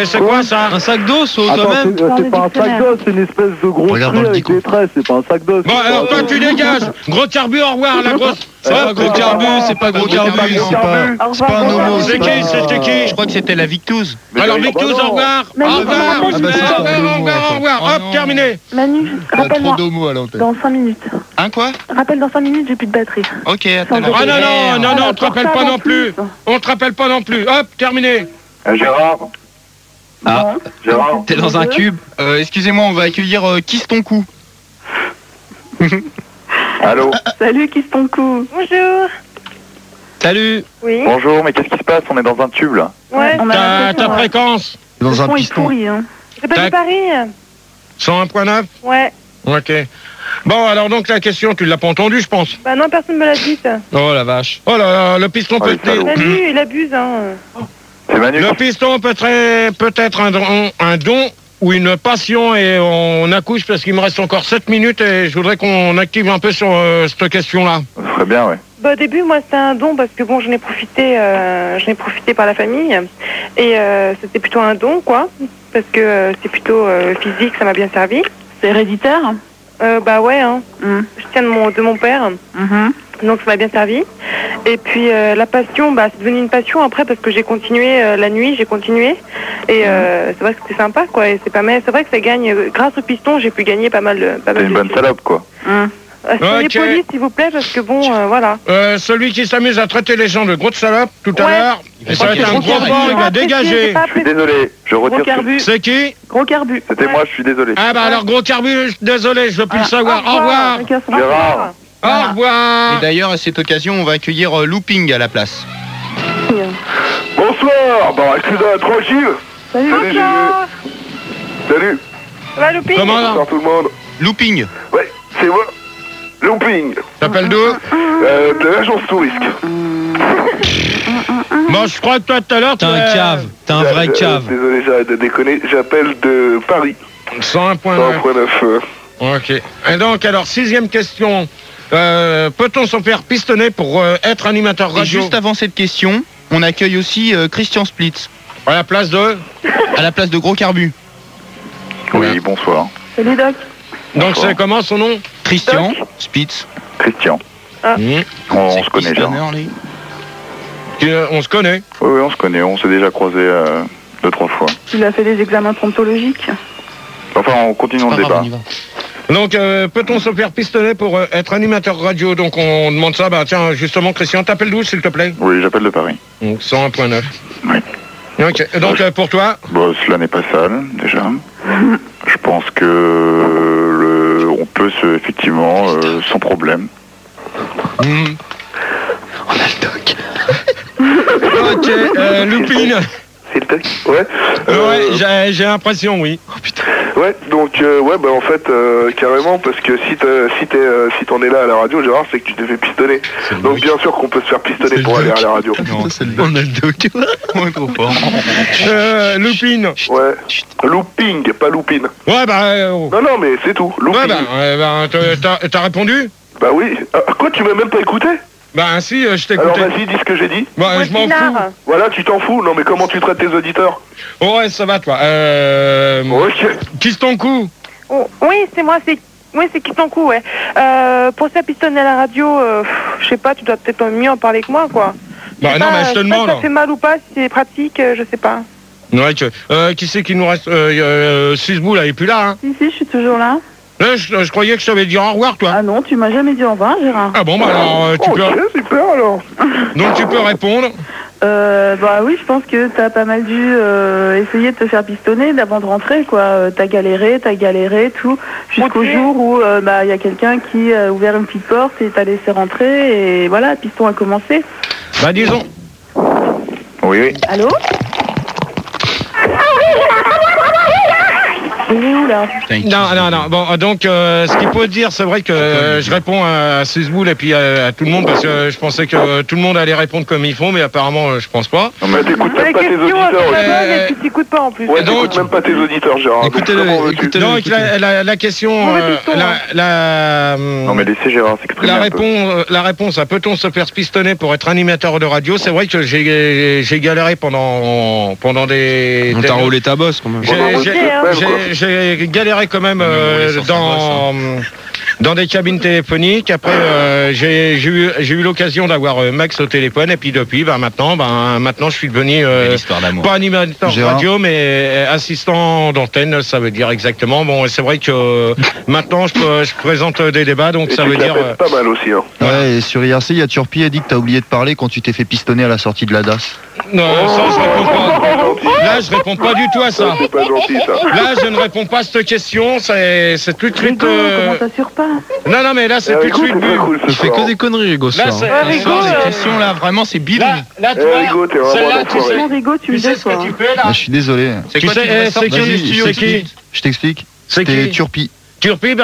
C'est quoi ça? Un sac d'os, Attends, toi-même? c'est pas un sac d'os, c'est une espèce de gros truc avec des tresses, c'est pas un sac d'os. Bon, alors toi, tu dégages. Gros carbu, au revoir, la grosse... C'est pas gros carbu, c'est pas gros carbu. C'est pas un homo. C'est qui? Je crois que c'était la Victouze. Alors Victouze, au revoir. Au revoir. Hop, terminé. Manu, rappelle-moi. Dans 5 minutes. Quoi? Rappelle dans 5 minutes, j'ai plus de batterie. Ok, Ah non, on te rappelle pas non plus. On te rappelle pas non plus. Hop, terminé. Gérard. Ah, Gérard. t'es dans un cube. Excusez-moi, on va accueillir Kiss ton cou. Allô. Salut, Kiss ton cou. Bonjour. Salut. Oui. Bonjour, mais qu'est-ce qui se passe? On est dans un tube là. Ouais. Ta fréquence. Dans un Le son est piston. pourri, hein. C'est pas de Paris. 101.9. Ouais. Ok. Bon, alors donc la question, tu l'as pas entendue, je pense. Bah non, personne me l'a dit. Oh la vache. Oh là là, le piston peut être... Manu, il abuse, hein. C'est Manu. Le piston peut être un don ou une passion, et on accouche parce qu'il me reste encore 7 minutes et je voudrais qu'on active un peu sur cette question-là. Ça serait bien, ouais. Bah, au début, moi, c'était un don parce que bon, j'en ai profité par la famille et c'était plutôt un don, quoi, parce que c'est plutôt physique, ça m'a bien servi. C'est héréditaire? Bah ouais, hein. Je tiens de mon père, donc ça m'a bien servi. Et puis la passion, bah c'est devenu une passion après parce que j'ai continué la nuit, j'ai continué et c'est vrai que c'était sympa, quoi. Et c'est pas mal. C'est vrai que ça gagne grâce au piston, j'ai pu gagner pas mal de. T'es une bonne salope, quoi. Soyez poli, s'il vous plaît, parce que bon, voilà. Celui qui s'amuse à traiter les gens de grosses salopes tout à l'heure, et ça va être un gros vent, il va dégager. Je suis désolé, je retire. C'est qui? Gros carbu. C'était moi, je suis désolé. Ah bah alors gros carbu, désolé, je veux plus le savoir. Au revoir. Gérard. Au revoir. Et d'ailleurs, à cette occasion, on va accueillir Looping à la place. Bonsoir. Bon, excusez-moi, tranquille. Salut. Salut. Ça va, Looping? Bonsoir tout le monde. Looping. Ouais, c'est moi. Looping. T'appelles d'où? De l'agence Tourisque. Bon, je crois que toi tout à l'heure, T'es un cave, t'es un vrai cave. Désolé, j'arrête de déconner. J'appelle de Paris. 101.9. 101.9. Ok. Et donc, alors, 6e question. Peut-on s'en faire pistonner pour être animateur Et radio? juste avant cette question, on accueille aussi Christian Splitz. À la place de? À la place de Gros Carbu. Oui, bonsoir. Salut, Doc. Donc, c'est comment son nom? Christian Splitz. Christian. Ah. On se connaît déjà. On se connaît? Oui, on se connaît. On s'est déjà croisés 2-3 fois. Tu as fait des examens promptologiques? Enfin, on continue le débat. Donc, peut-on se faire pistonner pour être animateur radio? Donc, on demande ça. Bah, tiens, justement, Christian, t'appelles d'où, s'il te plaît? Oui, j'appelle de Paris. Donc, 101.9. Oui. Ok. Donc, pour toi? Bon, cela n'est pas sale, déjà. Je pense que on peut effectivement, sans problème. On a le doc. Ok, Looping. C'est le doc? Ouais. Ouais, j'ai l'impression, oui. Oh putain. Ouais, donc ouais, bah en fait carrément, parce que si t'en es là à la radio, Gérard, c'est que tu t'es fait pistonner. Donc bien sûr qu'on peut se faire pistonner pour aller à la radio. Non, on a le doc. On est trop fort. Looping. Ouais. Looping, pas looping. Ouais, bah. Non, mais c'est tout. Looping. Ouais, bah, t'as répondu? Bah oui. Quoi, tu m'as même pas écouté? Bah si, je t'ai écouté. Alors vas-y, dis ce que j'ai dit. Bah, je m'en fous. Voilà, tu t'en fous. Non, mais comment tu traites tes auditeurs? Ouais, ça va, toi. Ok. Kiss ton cou. Oh, oui, c'est moi, c'est Kiss ton cou, ouais. Pour ça pistonner à la radio, je sais pas, tu dois peut-être mieux en parler que moi, quoi. Bah non, mais je te demande. Si ça fait mal ou pas, si c'est pratique, je sais pas. Ouais, qui c'est qui nous reste? Susbou, là, il est plus là, hein? Si, je suis toujours là. Je croyais que je t'avais dit au revoir, toi. Ah non, tu m'as jamais dit au revoir, Gérard. Ah bon, bah alors, tu peux... super, alors. Donc, tu peux répondre. Bah oui, je pense que t'as pas mal dû essayer de te faire pistonner avant de rentrer, quoi. T'as galéré, tout, jusqu'au jour où bah il y a quelqu'un qui a ouvert une petite porte et t'a laissé rentrer et voilà, le piston a commencé. Bah disons. Oui. Allô? Il est où là? Non. Bon, donc, ce qu'il faut dire, c'est vrai que je réponds à Susboul et puis à tout le monde parce que je pensais que tout le monde allait répondre comme ils font, mais apparemment, je pense pas. Non, mais t'écoutes même pas tes auditeurs. Et puis t'écoutes pas en plus. Ouais, t'écoutes même pas tes auditeurs, Gérard. Donc, la question, non, mais laissez Gérard s'exprimer. La réponse à peut-on se faire pistonner pour être animateur de radio? C'est vrai que j'ai galéré pendant des. On t'a roulé ta bosse quand même. J'ai galéré quand même dans des cabines téléphoniques. Après, j'ai eu l'occasion d'avoir Max au téléphone, et puis depuis, maintenant, je suis devenu pas animateur radio, mais assistant d'antenne. Ça veut dire exactement. Bon, c'est vrai que maintenant, je présente des débats, donc et ça veut dire pas mal aussi. Hein. Ouais, et sur IRC, il y a Turpi a dit que t'as oublié de parler quand tu t'es fait pistonner à la sortie de la DAS. Non, ça je réponds pas. Là, je réponds pas du tout à ça. C'est pas gentil, ça. Là, je ne réponds pas à cette question. C'est tout de suite. Comment ça surpasse? Non, mais là, c'est tout de suite vu. Il fait que des conneries, Rigo. Là, c'est les questions là, vraiment, c'est bidon. Là, toi, Rigo, t'es vraiment Franchement, Rigo, tu me sais ce que tu fais là. Je suis désolé. C'est qui? Je t'explique. C'est C'était qui? Turpi. Turpi,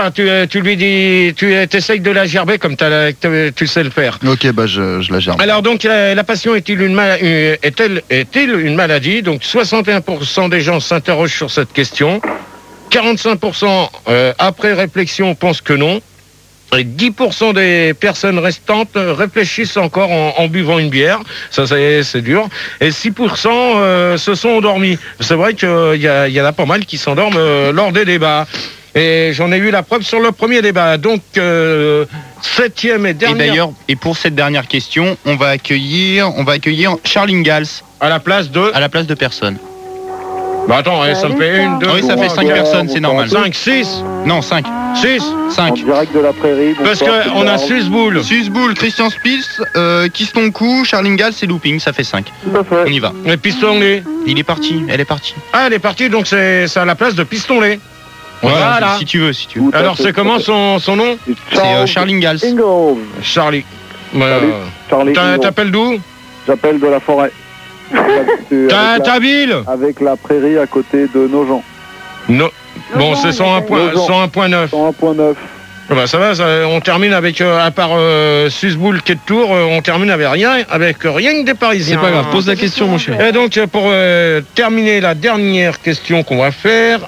tu lui dis, tu essayes de la gerber comme tu sais le faire. Ok, je la gerbe. Alors donc, la passion est-elle une maladie? Donc 61% des gens s'interrogent sur cette question. 45% après réflexion pensent que non. Et 10% des personnes restantes réfléchissent encore en buvant une bière. Ça, c'est dur. Et 6% se sont endormis. C'est vrai qu'il y en a pas mal qui s'endorment lors des débats. Et j'en ai eu la preuve sur le premier débat. Donc, 7e et dernière... Et d'ailleurs, et pour cette dernière question, on va accueillir Charles Ingalls. À la place de personne. Bah attends, ça me fait 1, 2, oui, ça fait 5 personnes, c'est normal. 5, 6. Non, 5. 6. 5. En direct de la prairie. Parce qu'on a Susboul. Susboul, Christian Spitz, Kistonkou, Charles Ingalls et Looping, ça fait 5. On y va. Et Pistonlé. Il est parti, elle est partie. Ah, elle est partie, donc c'est à la place de Pistonlé. Voilà. Si tu veux. Alors c'est comment son nom? C'est Charles Ingalls. Charlie. Charlie. T'appelles d'où? J'appelle de la forêt. Ta ville? Avec la prairie à côté de Nogent. Bon, c'est 101.9. 101.9. Bah ça va, on termine avec, à part Susboul qui est de Tours, on termine avec rien que des Parisiens. C'est pas grave, pose la question, mon cher. Et donc, pour terminer la dernière question qu'on va faire,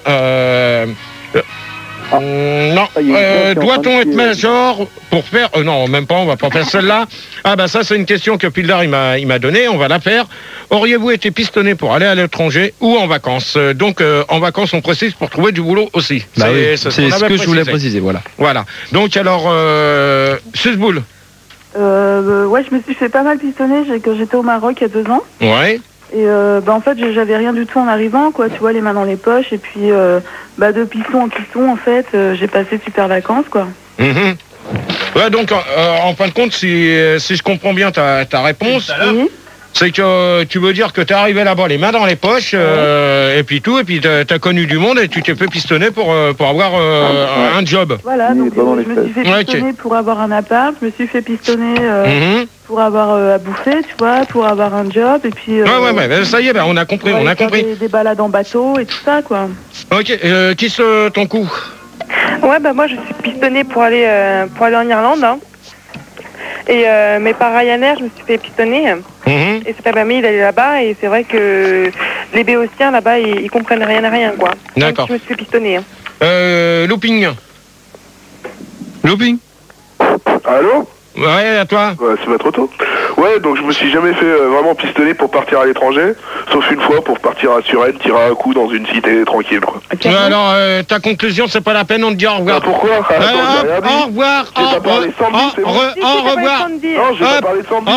doit-on être major pour faire... non, même pas, on va pas faire celle-là. Ah bah ça, c'est une question que Pildar il m'a donnée, on va la faire. Auriez-vous été pistonné pour aller à l'étranger ou en vacances? Donc, en vacances, on précise pour trouver du boulot aussi. Bah c'est ce que je voulais préciser, voilà. Voilà. Donc, alors, Susboul. Ouais, je me suis fait pas mal pistonner quand j'étais au Maroc il y a 2 ans. Ouais. Et en fait, j'avais rien du tout en arrivant, quoi. Tu vois, les mains dans les poches. Et puis, de piston en piston, en fait, j'ai passé de super vacances, quoi. Mmh. Ouais, donc, en fin de compte, si je comprends bien ta réponse, c'est que tu veux dire que t'es arrivé là-bas les mains dans les poches, et puis t'as connu du monde et tu t'es fait pistonner pour avoir un job. Voilà, donc je me suis fait pistonner pour avoir un appart, je me suis fait pistonner pour avoir à bouffer, tu vois, pour avoir un job, et puis... ouais, ça y est, on a compris, on a compris. Des balades en bateau et tout ça, quoi. Ok, ton coup? Ouais, moi je suis pistonnée pour aller en Irlande, hein. Mais par Ryanair, je me suis fait pistonner. Et ça m'a permis d'aller là-bas. Et c'est vrai que les Béotiens là-bas, ils comprennent rien, quoi. D'accord. Donc, je me suis fait pistonner. Looping. Allô? Ouais, à toi. Ouais, c'est pas trop tôt. Ouais, donc je me suis jamais fait vraiment pistonner pour partir à l'étranger, sauf une fois pour partir à Suresnes, tirer un coup dans une cité tranquille, quoi. Okay. Alors, ta conclusion, c'est pas la peine, on te dit au revoir. Pourquoi? Au revoir. Au revoir. Non, j'ai pas parlé de Sandy. Au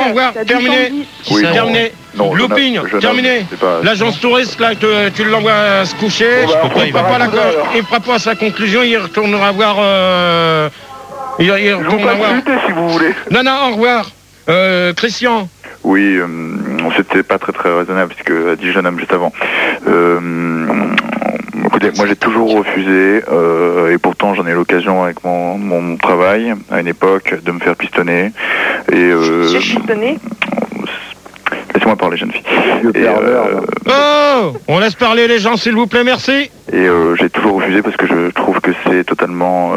revoir. Terminé. Oui, terminé. Looping, terminé. L'agence touriste, là, tu l'envoies se coucher. Il fera pas sa conclusion, il retournera voir... Il retournera voir... si vous voulez. Non, au revoir. Christian. Oui, c'était pas très raisonnable ce que a dit le jeune homme juste avant. Écoutez, moi j'ai toujours refusé, et pourtant j'en ai eu l'occasion avec mon travail à une époque de me faire pistonner. Et pistonné. Laissez-moi parler, jeune fille. On laisse parler les gens, s'il vous plaît, merci. Et j'ai toujours refusé parce que je trouve que c'est totalement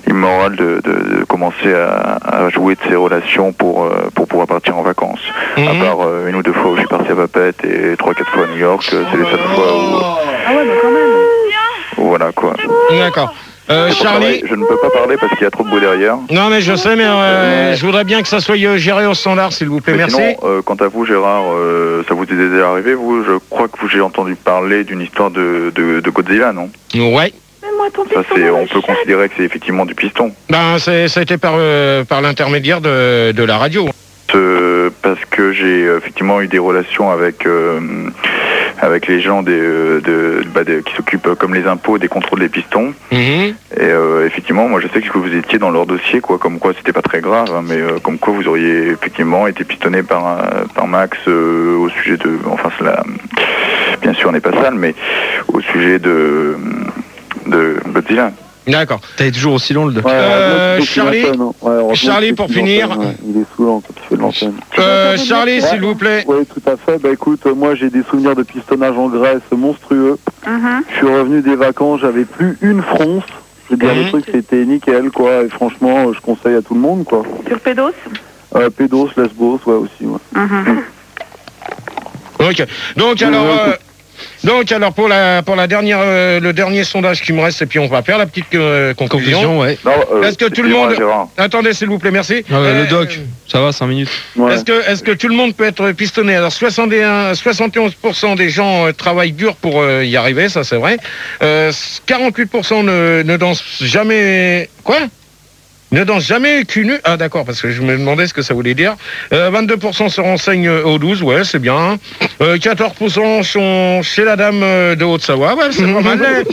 immoral de commencer à jouer de ses relations pour pouvoir partir en vacances. À part 1 ou 2 fois où je suis parti à Papette et 3-4 fois à New York, c'est les seules fois où... Ah ouais, quand même. Voilà, quoi. D'accord. Charlie, je ne peux pas parler parce qu'il y a trop de bruit derrière. Non mais je sais, mais je voudrais bien que ça soit géré au standard, s'il vous plaît, merci. Sinon, quant à vous, Gérard, ça vous est déjà arrivé, vous? Je crois que j'ai entendu parler d'une histoire de Godzilla, non? Ouais. Mais moi, moi ton piston. Ça, on peut considérer que c'est effectivement du piston. Ben, ça a été par l'intermédiaire de la radio. Parce que j'ai effectivement eu des relations avec les gens qui s'occupent comme les impôts des contrôles des pistons. Et effectivement, moi je sais que vous étiez dans leur dossier, quoi, comme quoi c'était pas très grave, hein, mais comme quoi vous auriez effectivement été pistonné par Max au sujet de, enfin cela, bien sûr on n'est pas sale, mais au sujet de Godzilla. D'accord. T'as toujours aussi long le doc. Charlie, pour finir. Il est saoulant quand il fait de l'antenne. Charlie, s'il vous plaît. Oui, tout à fait. Bah écoute, moi j'ai des souvenirs de pistonnage en Grèce monstrueux. Je suis revenu des vacances, j'avais plus une fronce. Je veux dire, le truc c'était nickel, quoi. Et franchement, je conseille à tout le monde, quoi. Sur Pédos Pédos, Lesbos, ouais, aussi, ouais. Ok. Donc alors pour la dernière le dernier sondage qui me reste, et puis on va faire la petite conclusion. Ouais. Est-ce que tout le monde attendez s'il vous plaît, merci. Le doc, ça va 5 minutes. Ouais. Est-ce que tout le monde peut être pistonné? Alors 71% des gens travaillent dur pour y arriver, ça c'est vrai. 48% ne dansent jamais. Quoi? Ne danse jamais cul nu. Ah d'accord, parce que je me demandais ce que ça voulait dire. 22% se renseignent au 12, ouais, c'est bien. 14% sont chez la dame de Haute-Savoie, ouais, c'est pas mal.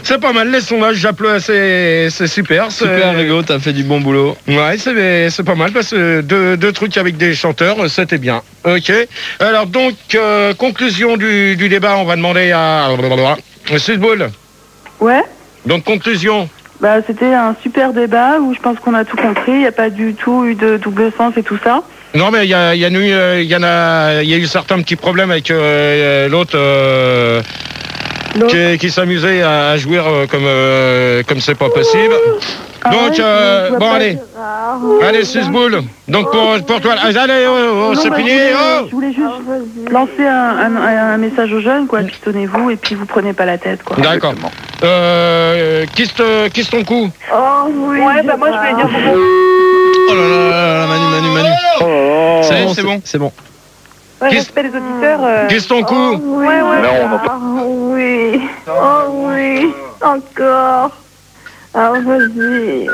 C'est pas mal les sondages, j'applaudis, c'est super. Super Rigo, t'as fait du bon boulot. Ouais, c'est pas mal, parce que deux trucs avec des chanteurs, c'était bien. Ok. Alors donc, conclusion du débat, on va demander à Sudbull. Ouais. Donc conclusion. Bah, c'était un super débat où je pense qu'on a tout compris. Il n'y a pas du tout eu de double sens et tout ça. Non, mais il y a eu certains petits problèmes avec l'autre qui s'amusait à jouer comme c'est pas possible. Donc, bon, allez. Allez, Susboul. Donc, pour toi, allez, c'est fini. Je voulais juste lancer un message aux jeunes, quoi. Pistonnez-vous et puis vous prenez pas la tête, quoi. D'accord. Kiss ton cou. Oh, oui. Ouais, bah, moi, je voulais dire. Oh là là, Manu. Ça y est, c'est bon. C'est bon. Ouais, respect les auditeurs. Kiss ton cou. Ouais. Oui. Oh, oui. Encore. Ah, vas-y.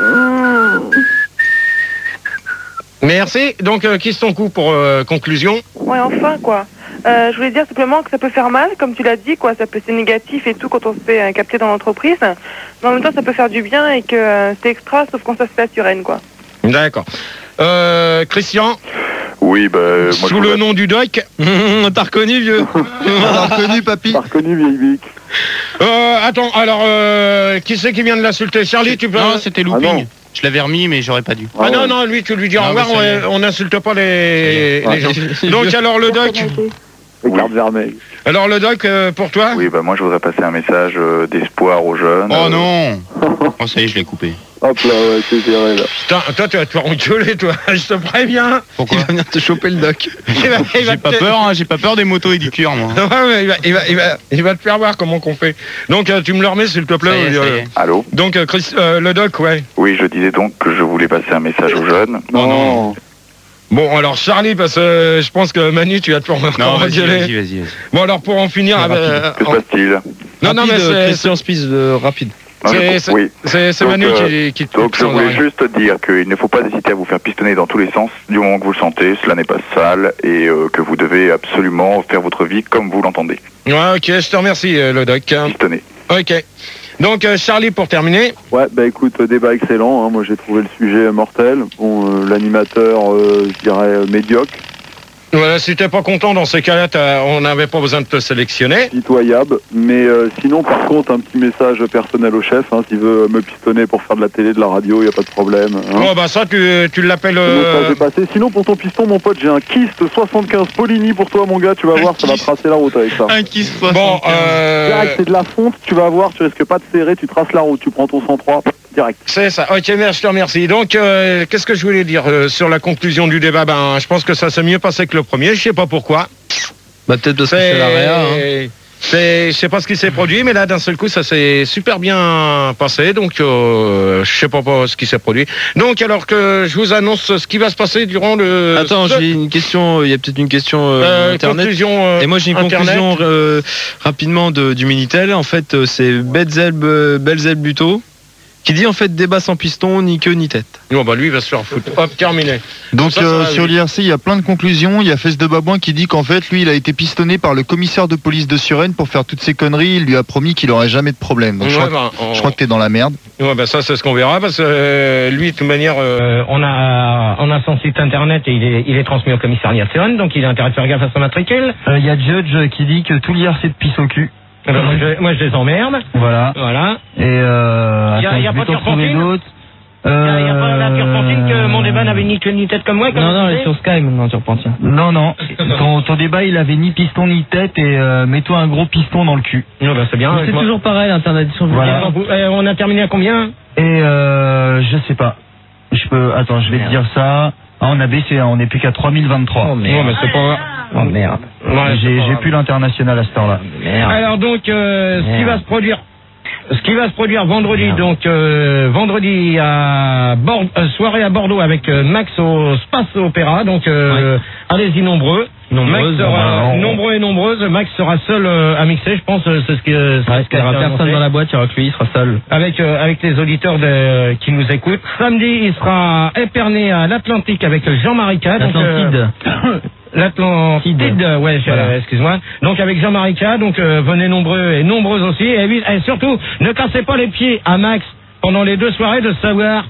Merci. Donc, kiss ton cou pour conclusion. Ouais, enfin, quoi. Je voulais dire simplement que ça peut faire mal, comme tu l'as dit, quoi. Ça peut c'est négatif et tout quand on se fait capter dans l'entreprise. Mais en même temps, ça peut faire du bien et que c'est extra, sauf quand ça se fait à Suresnes, quoi. D'accord. Christian. Oui, bah... moi, sous le nom du doc. T'as reconnu, vieux? T'as reconnu, papy? T'as reconnu, vieille bique. Attends, alors, qui c'est qui vient de l'insulter? Charlie, tu peux... Non, c'était looping. Je l'avais remis, mais j'aurais pas dû. Ah non, lui, tu lui dis au revoir, on n'insulte pas les gens. Donc, alors, le doc... Garde vermeil. Alors, le doc, pour toi? Oui, bah moi, je voudrais passer un message d'espoir aux jeunes. Oh non. Oh, ça y est, je l'ai coupé. Hop là, ouais, c'est serré, là. Putain, toi, tu vas te faire engueuler, toi. Je te préviens. Pourquoi? Il va venir te choper le doc. J'ai pas peur, hein, j'ai pas peur des motos et du cuir, moi. Ouais, mais il va te faire voir comment qu'on fait. Donc, tu me le remets, s'il te plaît. Ça y est. Allô? Donc, le doc, ouais. Oui, je disais donc que je voulais passer un message aux jeunes. Non. Bon, alors Charlie, parce que je pense que Manu, tu vas te faire encore engueuler. Vas-y. Bon, alors pour en finir... Que se passe-t-il? Non, mais c'est... Christian Spies rapide. C'est Manu qui te... Donc je voulais juste dire qu'il ne faut pas hésiter à vous faire pistonner dans tous les sens du moment que vous le sentez, cela n'est pas sale et que vous devez absolument faire votre vie comme vous l'entendez. Ouais, ok, je te remercie le doc. Pistonner. Ok. Donc Charlie, pour terminer. Ouais, bah écoute, débat excellent, hein. Moi j'ai trouvé le sujet mortel. Bon, l'animateur, je dirais médiocre. Voilà, si t'es pas content dans ces cas-là, on n'avait pas besoin de te sélectionner. Pitoyable, mais sinon par contre un petit message personnel au chef, hein, s'il veut me pistonner pour faire de la télé, de la radio, y a pas de problème. Hein. Oh bah ça tu l'appelles... Sinon pour ton piston mon pote, j'ai un Kist 75 Polini pour toi mon gars, tu vas voir, ça va tracer la route avec ça. Un Kist 75. Bon, direct, c'est de la fonte, tu vas voir, tu risques pas de serrer, tu traces la route, tu prends ton 103, direct. C'est ça, ok, merci, je te remercie. Donc, qu'est-ce que je voulais dire sur la conclusion du débat? Ben, je pense que ça s'est mieux passé que le premier, je sais pas pourquoi. Bah peut-être parce que c'est la réa, hein. Je sais pas ce qui s'est produit, mais là, d'un seul coup, ça s'est super bien passé. Donc, je sais pas ce qui s'est produit. Donc, alors que je vous annonce ce qui va se passer durant le... Attends, j'ai une question, il y a peut-être une question Internet. Conclusion, et moi, j'ai une Internet. conclusion rapidement du Minitel. En fait, c'est Belzebbuto qui dit en fait débat sans piston, ni queue ni tête. Non, bah lui, il va se faire foutre. Hop, terminé. Donc Ça va, sur oui. l'IRC, il y a plein de conclusions. Il y a Fesse de Babouin qui dit qu'en fait, lui, il a été pistonné par le commissaire de police de Suresnes pour faire toutes ces conneries. Il lui a promis qu'il aurait jamais de problème. Donc, Ouais, je crois que t'es dans la merde. Ouais, bah ça, c'est ce qu'on verra, parce que lui, de toute manière, on a son site internet et il est transmis au commissariat de Suresnes, donc il a intérêt de faire gaffe à son matricule. Il y a Judge qui dit que tout l'IRC de pisse au cul. Moi, je les emmerde. Voilà. Et y a pas de trouver d'autres. Il n'y a pas la turpentine que mon débat n'avait ni queue ni tête comme moi. Non, elle est sur Sky maintenant, turpentine. Non. Ton débat, il avait ni piston ni tête et mets-toi un gros piston dans le cul. Non, bah, c'est bien. C'est toujours pareil, l'interdiction. Voilà. On a terminé à combien? Et je sais pas. Attends, je vais te dire ça. Ah, on a baissé, on n'est plus qu'à 3023. Oh merde. Non, mais c'est pas... Oh merde. Ouais, j'ai plus l'international à cette heure-là. Merde. Alors donc, ce qui va se produire vendredi, donc vendredi à soirée à Bordeaux avec Max au Space Opéra, donc allez-y nombreux. Nombreux et nombreuses. Max sera seul à mixer, je pense. C'est ce qui. Il n'y aura personne dans la boîte, il y aura que lui, il sera seul. Avec les auditeurs qui nous écoutent. Samedi, il sera éperné à l'Atlantique avec Jean-Marie K. L'Atlantide, ouais, voilà. Excuse-moi. Donc avec Jean-Marie K, donc venez nombreux et nombreuses aussi. Et surtout, ne cassez pas les pieds à Max pendant les 2 soirées de savoir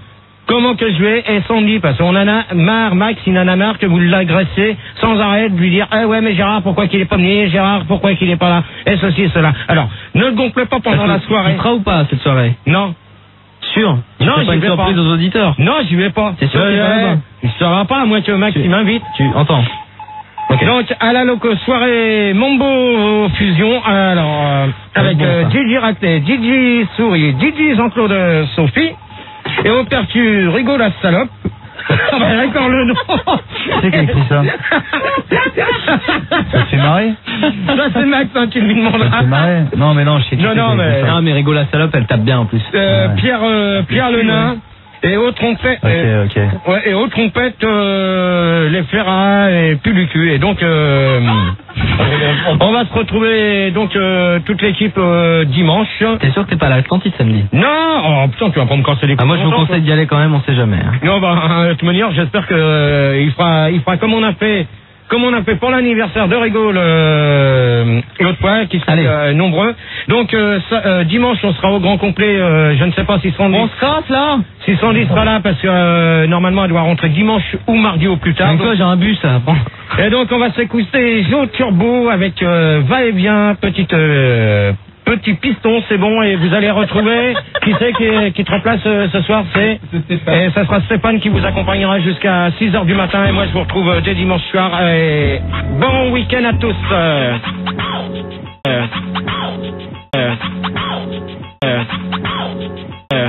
comment que je vais et Sandy, parce qu'on en a marre, Max, il en a marre que vous l'agressez sans arrêt de lui dire « Ah ouais, mais Gérard, pourquoi qu'il est pas venu? Gérard, pourquoi qu'il est pas là ?» Et ceci et cela. Alors, ne le gonflez pas pendant la soirée. Tu seras ou pas cette soirée? Non. Sûr? Non, j'y vais pas. Une surprise aux auditeurs? Non, j'y vais pas. C'est sûr qu'il est pas là-bas? Il sera pas, à moins que Max il m'invite. Tu entends? Okay. Donc, à la loco, soirée Mambo Fusion, alors, avec Gigi Raclet, Gigi Souris, Gigi Jean-Claude Sophie, et au percu Rigo la salope. D'accord, le nom. C'est qui a écrit ça? Ça te fait marrer? Ça, c'est Max, hein, tu lui demanderas. Ça te fait marrer? Non, mais non, je sais qui Non, mais Rigo la salope, elle tape bien en plus. Pierre le nain. Et aux trompettes, et aux trompettes, les Ferrara et Pulucu. Et donc, on va se retrouver donc toute l'équipe dimanche. T'es sûr que t'es pas à l'Atlantide samedi? Non, oh putain, tu vas pas me casser les couilles. Moi, je vous conseille d'y aller quand même, on sait jamais. Hein. Non, de toute manière, j'espère que il fera comme on a fait pour l'anniversaire de Rigo l'autre fois, qui sera nombreux. Donc dimanche, on sera au grand complet. Je ne sais pas si Sandy... On se casse là? Si Sandy sera là, parce que normalement, elle doit rentrer dimanche ou mardi au plus tard. Donc, j'ai un bus à prendre. Et donc, on va s'écouter Joe Turbo avec va-et-vient, petit piston, c'est bon, et vous allez retrouver qui c'est qui te remplace ce soir, et ça sera Stéphane qui vous accompagnera jusqu'à 6h du matin, et moi je vous retrouve dès dimanche soir, et bon week-end à tous.